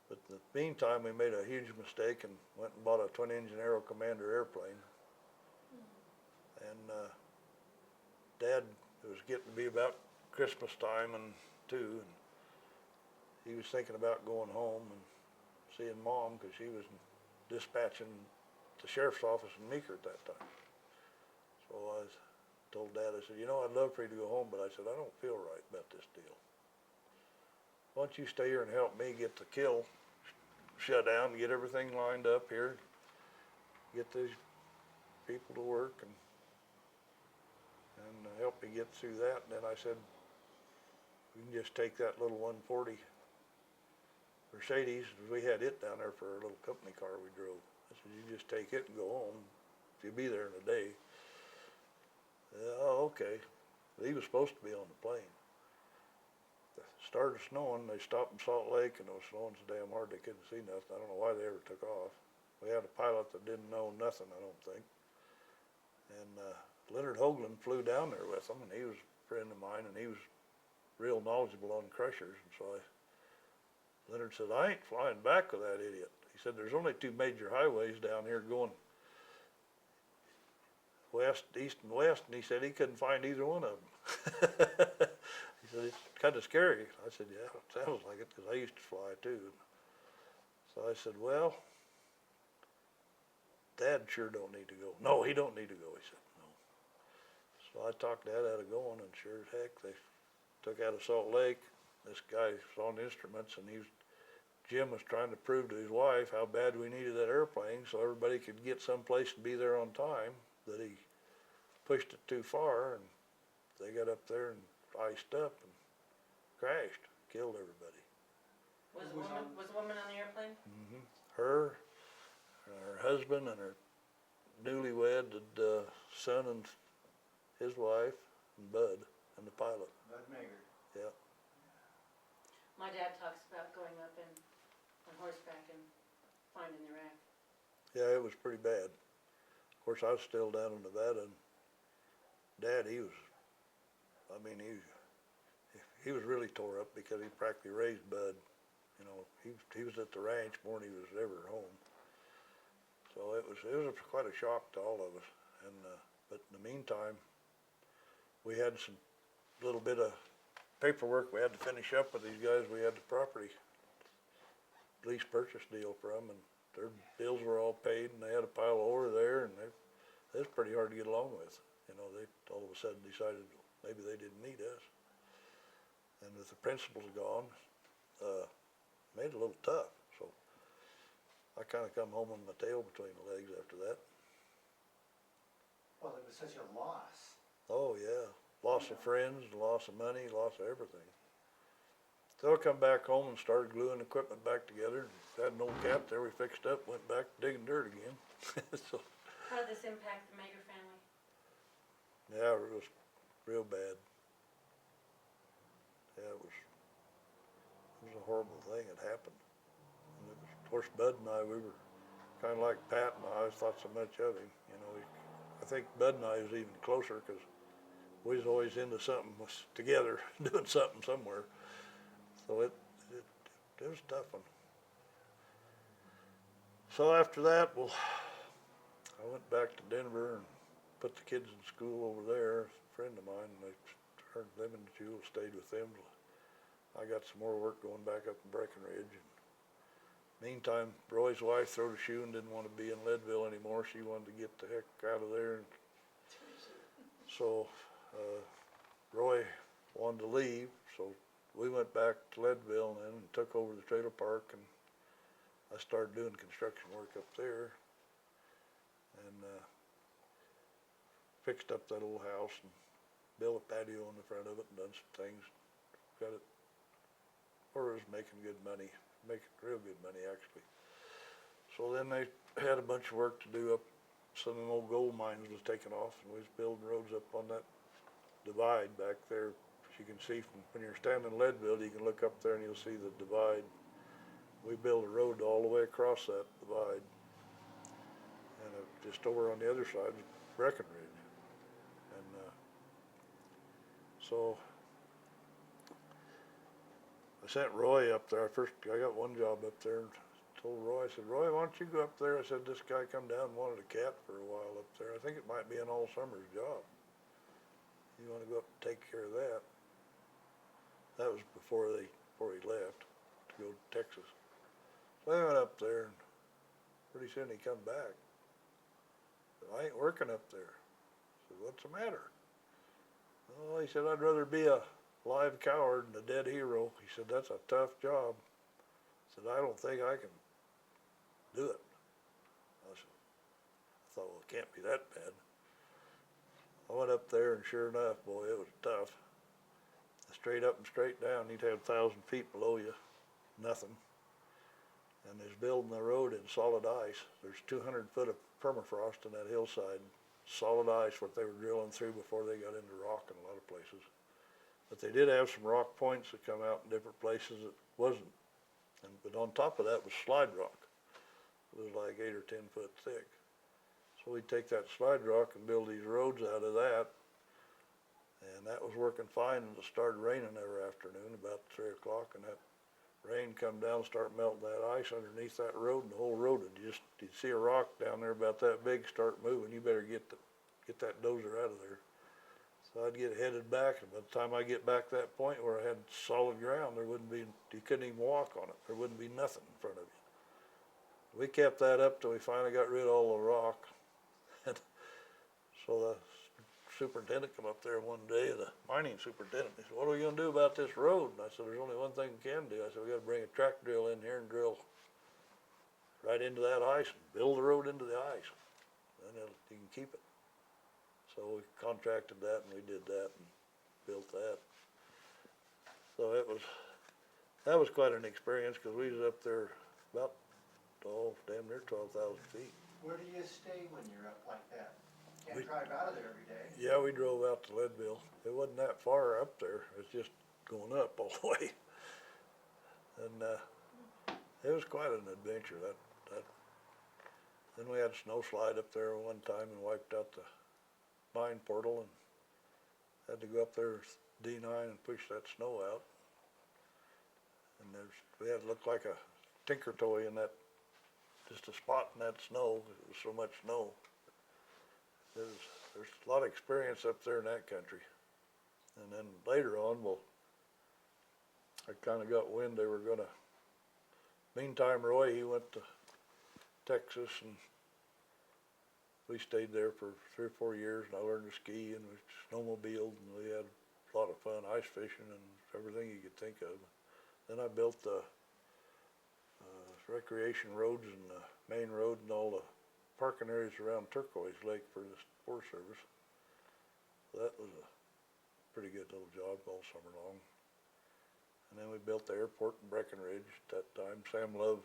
but in the meantime, we made a huge mistake and went and bought a twin-engine Aero Commander airplane. And Dad, it was getting to be about Christmas time too, and he was thinking about going home and seeing Mom, because she was dispatching the sheriff's office in Meeker at that time. So I told Dad, I said, you know, I'd love for you to go home, but I said, I don't feel right about this deal. Why don't you stay here and help me get the kill shut down, get everything lined up here, get these people to work, and help me get through that. And then I said, we can just take that little 140 Mercedes, we had it down there for a little company car we drove. I said, you just take it and go home. You'll be there in a day. Oh, okay. But he was supposed to be on the plane. It started snowing. They stopped in Salt Lake, and it was snowing so damn hard they couldn't see nothing. I don't know why they ever took off. We had a pilot that didn't know nothing, I don't think. And Leonard Hoagland flew down there with them, and he was a friend of mine, and he was real knowledgeable on crushers. And so Leonard said, I ain't flying back with that idiot. He said, there's only 2 major highways down here going west, east, and west, and he said he couldn't find either one of them. He said, it's kind of scary. I said, yeah, it sounds like it, because I used to fly too. So I said, well, Dad sure don't need to go. No, he don't need to go, he said, no. So I talked Dad out of going, and sure as heck, they took out of Salt Lake. This guy was on instruments, and Jim was trying to prove to his wife how bad we needed that airplane so everybody could get someplace to be there on time, that he pushed it too far, and they got up there and iced up and crashed, killed everybody. Was a woman on the airplane? Mm-hmm. Her husband, and her newlywed son and his wife, and Bud, and the pilot. Bud Maggard. Yeah. My dad talks about going up on horseback and finding the wreck. Yeah, it was pretty bad. Of course, I was still down in Nevada, and Dad, he was really tore up, because he practically raised Bud. You know, he was at the ranch more than he was ever home. So it was quite a shock to all of us. And but in the meantime, we had some little bit of paperwork we had to finish up with these guys. We had the property lease purchase deal from, and their bills were all paid and they had a pile of ore there and it was pretty hard to get along with. You know, they all of a sudden decided maybe they didn't need us. And with the principals gone, made it a little tough. So I kind of come home with my tail between the legs after that. Well, it was such a loss. Oh yeah, loss of friends, loss of money, loss of everything. So I come back home and started gluing equipment back together. Had an old cat there we fixed up, went back digging dirt again. So How did this impact the Mager family? yeah, it was real bad. Yeah, it was a horrible thing that happened. And it was, of course, Bud and I, we were kind of like Pat and I always thought so much of him. You know, I think Bud and I was even closer because we was always into something together, doing something somewhere. So it was a tough one. So after that, well, I went back to Denver and put the kids in school over there. A friend of mine, them and Jewel stayed with them. I got some more work going back up in Breckenridge. And meantime, Roy's wife throwed a shoe and didn't want to be in Leadville anymore. She wanted to get the heck out of there. And so Roy wanted to leave, so we went back to Leadville and took over the trailer park, and I started doing construction work up there, and fixed up that old house and built a patio in the front of it and done some things. Got it where it was making good money, making real good money actually. So then they had a bunch of work to do up, some of them old gold mines was taken off, and we was building roads up on that divide back there. As you can see from when you're standing in Leadville, you can look up there and you'll see the divide. We built a road all the way across that divide, and just over on the other side is Breckenridge. And so I sent Roy up there. I got one job up there, and told Roy, I said, Roy, why don't you go up there? I said, this guy come down and wanted a cat for a while up there. I think it might be an all summer's job. You want to go up and take care of that? That was before he left to go to Texas. So I went up there, and pretty soon he come back. Said, I ain't working up there. I said, what's the matter? Oh, he said, I'd rather be a live coward than a dead hero. He said, that's a tough job. I said, I don't think I can do it. I thought, well, it can't be that bad. I went up there, and sure enough, boy, it was tough. Straight up and straight down, you'd have 1,000 feet below you, nothing. And there's building the road in solid ice. There's 200 foot of permafrost in that hillside, solid ice, what they were drilling through before they got into rock in a lot of places. But they did have some rock points that come out in different places that wasn't. But on top of that was slide rock. It was like 8 or 10 foot thick. So we'd take that slide rock and build these roads out of that. And that was working fine until it started raining every afternoon about 3 o'clock, and that rain come down and start melting that ice underneath that road, and the whole road would you'd see a rock down there about that big start moving. You better get that dozer out of there. So I'd get headed back, and by the time I get back to that point where I had solid ground, you couldn't even walk on it. There wouldn't be nothing in front of you. We kept that up till we finally got rid of all the rock. And so the superintendent come up there one day, the mining superintendent. He said, what are we going to do about this road? And I said, there's only one thing we can do. I said, we got to bring a track drill in here and drill right into that ice and build the road into the ice. Then you can keep it. So we contracted that, and we did that and built that. So that was quite an experience, because we was up there about, damn near 12,000 feet. Where do you stay when you're up like that? Can't drive out of there every day. Yeah, we drove out to Leadville. It wasn't that far up there. It's just going up all the way. And it was quite an adventure. Then we had a snow slide up there one time and wiped out the mine portal, and had to go up there with D9 and push that snow out. And we had to look like a tinker toy in that, just a spot in that snow. It was so much snow. There's a lot of experience up there in that country. And then later on, I kind of got wind they were gonna, meantime Roy, he went to Texas, and we stayed there for 3 or 4 years, and I learned to ski, and we snowmobiled, and we had a lot of fun ice fishing and everything you could think of. Then I built the recreation roads and the main road and all the parking areas around Turquoise Lake for the Forest Service. That was a pretty good little job all summer long. And then we built the airport in Breckenridge at that time. Sam Love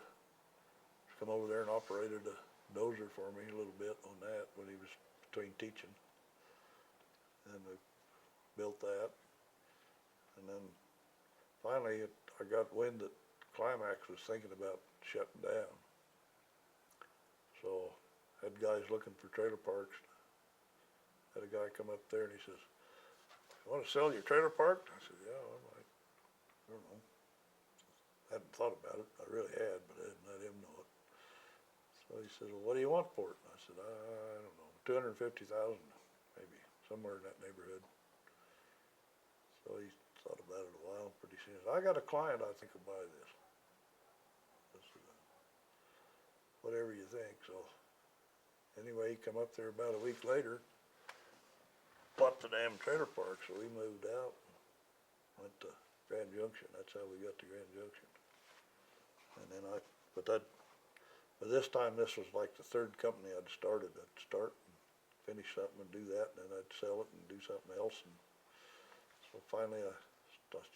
come over there and operated a dozer for me a little bit on that when he was between teaching. And we built that. And then finally I got wind that Climax was thinking about shutting down. So had guys looking for trailer parks. Had a guy come up there and he says, "You want to sell your trailer park?" I said, "Yeah, I don't know." Hadn't thought about it. I really had, but I didn't let him know it. So he said, "Well, what do you want for it?" And I said, "I don't know, 250,000, maybe, somewhere in that neighborhood." So he thought about it a while. Pretty soon, he said, "I got a client I think will buy this." I said, "Whatever you think." So anyway, he come up there about a week later, bought the damn trailer park, so we moved out and went to Grand Junction. That's how we got to Grand Junction. And then but this time this was like the third company I'd started. I'd start and finish something and do that, and then I'd sell it and do something else. And so finally I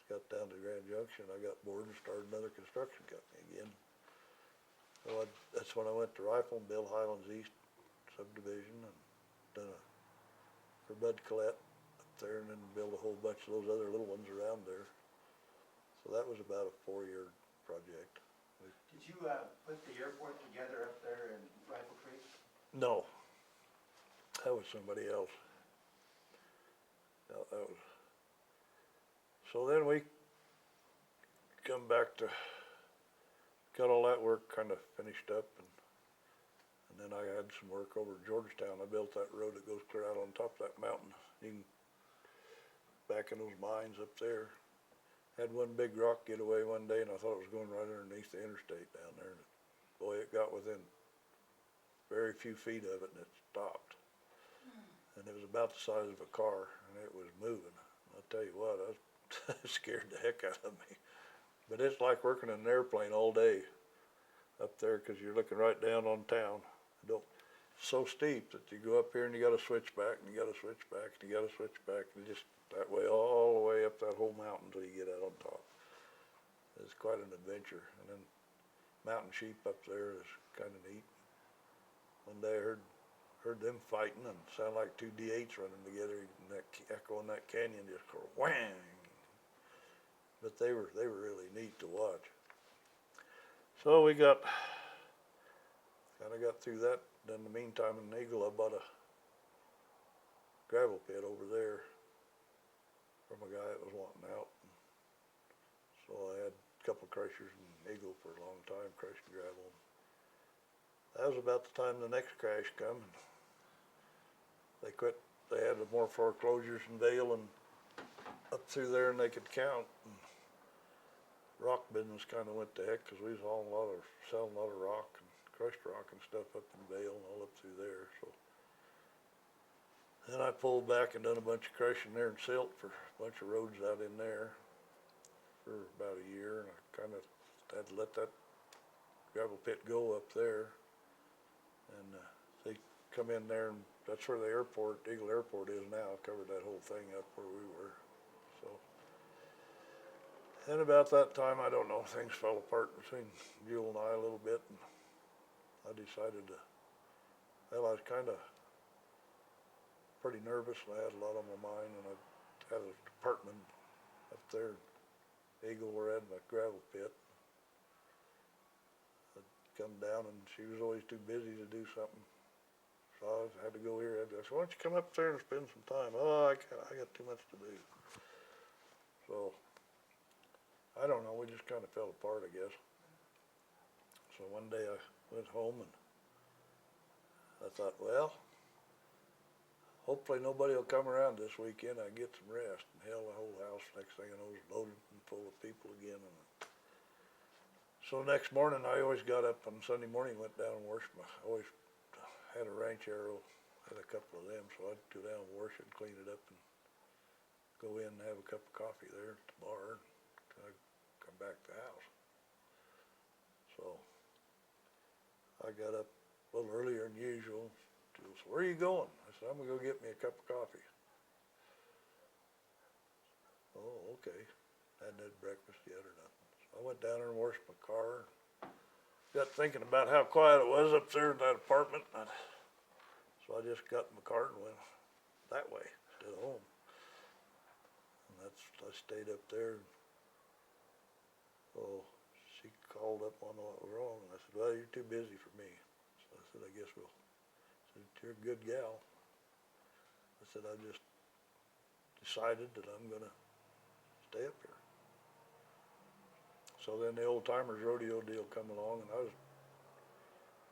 got down to Grand Junction. I got bored and started another construction company again. So that's when I went to Rifle and built Highlands East subdivision and done for Bud Collette up there, and then built a whole bunch of those other little ones around there. So that was about a 4-year project. Did you put the airport together up there in Rifle Creek? No, that was somebody else. No, that was. So then we come back to, got all that work kind of finished up, and then I had some work over at Georgetown. I built that road that goes clear out on top of that mountain. You can, back in those mines up there. Had one big rock get away one day, and I thought it was going right underneath the interstate down there. And boy, it got within very few feet of it, and it stopped. And it was about the size of a car, and it was moving. I'll tell you what, I was scared the heck out of me. But it's like working in an airplane all day up there, because you're looking right down on town. It's so steep that you go up here and you got to switch back, and you got to switch back, and you got to switch back, and just that way all the way up that whole mountain till you get out on top. It's quite an adventure. And then mountain sheep up there is kind of neat. One day I heard them fighting, and it sounded like two D8s running together, and that echo in that canyon just go whang. But they were really neat to watch. So we kind of got through that. Then in the meantime, in Eagle, I bought a gravel pit over there from a guy that was wanting out. So I had a couple of crushers in Eagle for a long time, crushing gravel. That was about the time the next crash come. They had more foreclosures in Dale and up through there than they could count. And rock business kind of went to heck, because we was selling a lot of rock and crushed rock and stuff up in Dale and all up through there. So then I pulled back and done a bunch of crushing there in Silt for a bunch of roads out in there for about a year, and I kind of had to let that gravel pit go up there. And they come in there, and that's where the airport, Eagle Airport, is now. I've covered that whole thing up where we were. So, and about that time, I don't know, things fell apart between Jewel and I a little bit, and I decided I was kind of pretty nervous, and I had a lot on my mind, and I had an apartment up there in Eagle where I had my gravel pit. I'd come down, and she was always too busy to do something. So I had to go here. I said, "Why don't you come up there and spend some time?" "Oh, I can't. I got too much to do." So I don't know. We just kind of fell apart, I guess. So one day I went home, and I thought, well, hopefully nobody will come around this weekend. I can get some rest. And hell, the whole house, next thing I know, was loaded and full of people again. And So the next morning, I always got up on Sunday morning, went down and washed I always had a ranch arrow, had a couple of them, so I'd go down and wash it and clean it up and go in and have a cup of coffee there at the bar, and I'd come back to the house. So I got up a little earlier than usual. She goes, "Where are you going?" I said, "I'm gonna go get me a cup of coffee." "Oh, okay." Hadn't had breakfast yet or nothing. So I went down there and washed my car. Got thinking about how quiet it was up there in that apartment. So I just got in my car and went that way instead of home. And I stayed up there. Oh, she called up on what was wrong. And I said, "Well, you're too busy for me." So I said, "I guess we'll." I said, "You're a good gal." I said, "I just decided that I'm gonna stay up here." So then the old timers rodeo deal come along, and I was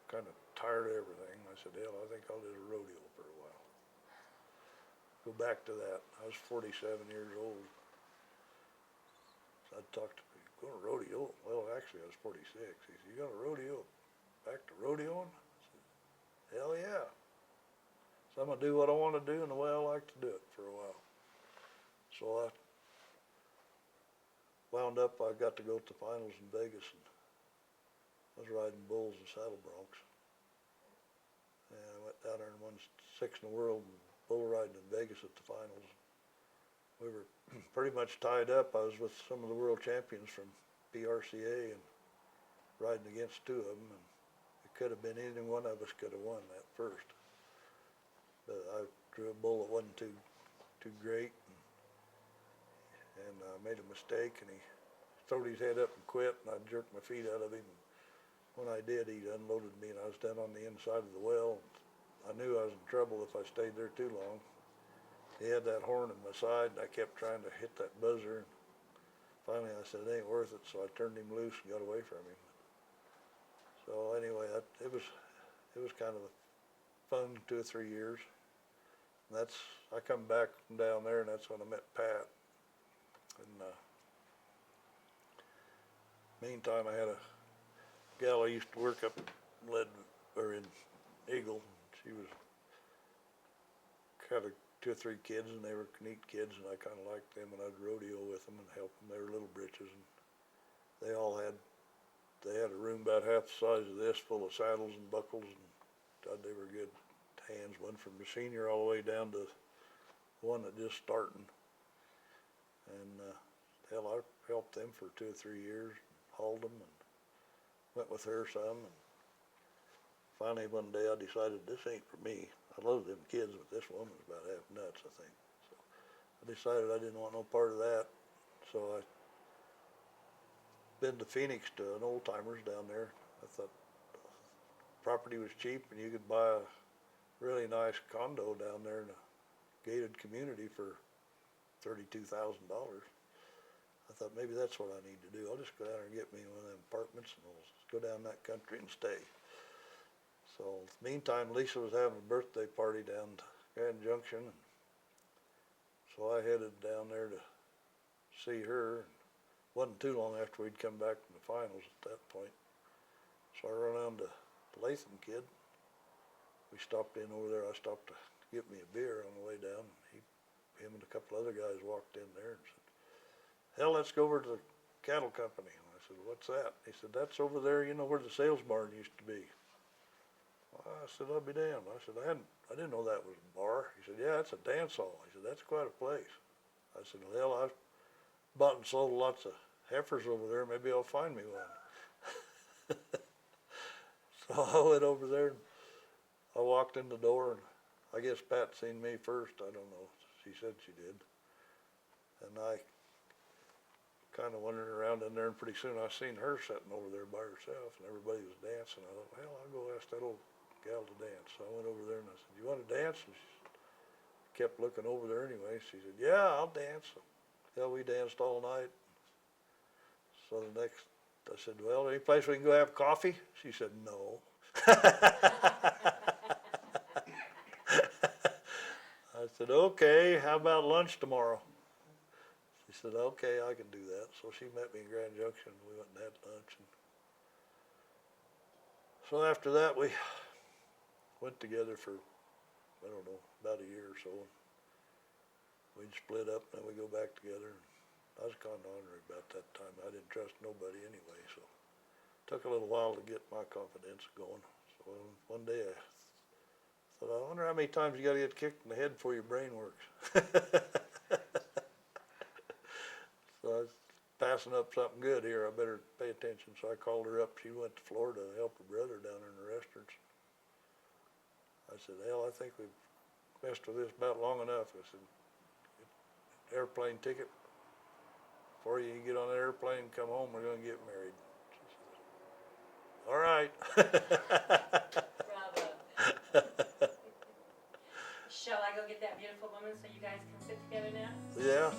kind of tired of everything. I said, "Hell, I think I'll do a rodeo for a while." Go back to that. I was 47 years old. So I talked to people, "Going to rodeo?" Well, actually, I was 46. He said, "You going to rodeo? Back to rodeoing?" I said, "Hell yeah." So I'm going to do what I want to do and the way I like to do it for a while. So I wound up, I got to go to the finals in Vegas, and I was riding bulls and saddle broncs. And I went down there and won 6th in the world in bull riding in Vegas at the finals. We were pretty much tied up. I was with some of the world champions from PRCA and riding against 2 of them. And it could have been any one of us could have won that first. But I drew a bull that wasn't too great, and made a mistake, and he throwed his head up and quit, and I jerked my feet out of him. When I did, he unloaded me, and I was down on the inside of the well. I knew I was in trouble if I stayed there too long. He had that horn in my side, and I kept trying to hit that buzzer. And finally, I said, "It ain't worth it," so I turned him loose and got away from him. So anyway, it was kind of a fun 2 or 3 years. And I come back from down there, and that's when I met Pat. And meantime, I had a gal I used to work up in Eagle. She had 2 or 3 kids, and they were neat kids, and I kind of liked them, and I'd rodeo with them and help them. They were little britches, and they had a room about half the size of this, full of saddles and buckles, and God, they were good hands. One from the senior all the way down to one that just starting. And hell, I helped them for 2 or 3 years, hauled them, and went with her some. And finally, one day I decided this ain't for me. I love them kids, but this woman's about half nuts, I think. So I decided I didn't want no part of that. So I been to Phoenix to an old timers down there. I thought property was cheap, and you could buy a really nice condo down there in a gated community for $32,000. I thought maybe that's what I need to do. I'll just go down there and get me one of them apartments, and we'll go down that country and stay. So meantime, Lisa was having a birthday party down to Grand Junction, and so I headed down there to see her. Wasn't too long after we'd come back from the finals at that point. So I run on to the Latham kid. We stopped in over there. I stopped to get me a beer on the way down. Him and a couple other guys walked in there and said, "Hell, let's go over to the cattle company." And I said, "What's that?" He said, "That's over there, you know, where the sales barn used to be." I said, "I'll be damned." I said, I didn't know that was a bar. He said, "Yeah, it's a dance hall." He said, "That's quite a place." I said, "Well, hell, I've bought and sold lots of heifers over there. Maybe I'll find me one." So I went over there, and I walked in the door, and I guess Pat seen me first. I don't know. She said she did. And I kind of wandering around in there, and pretty soon I seen her sitting over there by herself, and everybody was dancing. I thought, well, I'll go ask that old gal to dance. So I went over there and I said, "You want to dance?" And she kept looking over there anyway. She said, "Yeah, I'll dance." So, hell, we danced all night. So I said, "Well, any place we can go have coffee?" She said, "No." I said, "Okay, how about lunch tomorrow?" She said, "Okay, I can do that." So she met me in Grand Junction, and we went and had lunch. And So after that, we went together for, I don't know, about a year or so. We'd split up, and then we go back together. I was kind of ornery about that time. I didn't trust nobody anyway, so it took a little while to get my confidence going. So one day I thought, I wonder how many times you got to get kicked in the head before your brain works. So I was passing up something good here. I better pay attention. So I called her up. She went to Florida to help her brother down there in the restaurants. I said, hell, I think we've messed with this about long enough. I said, airplane ticket. Before you get on the airplane and come home, we're going to get married. She said, all right. Bravo. Shall I go get that beautiful woman so you guys can sit together now? Yeah.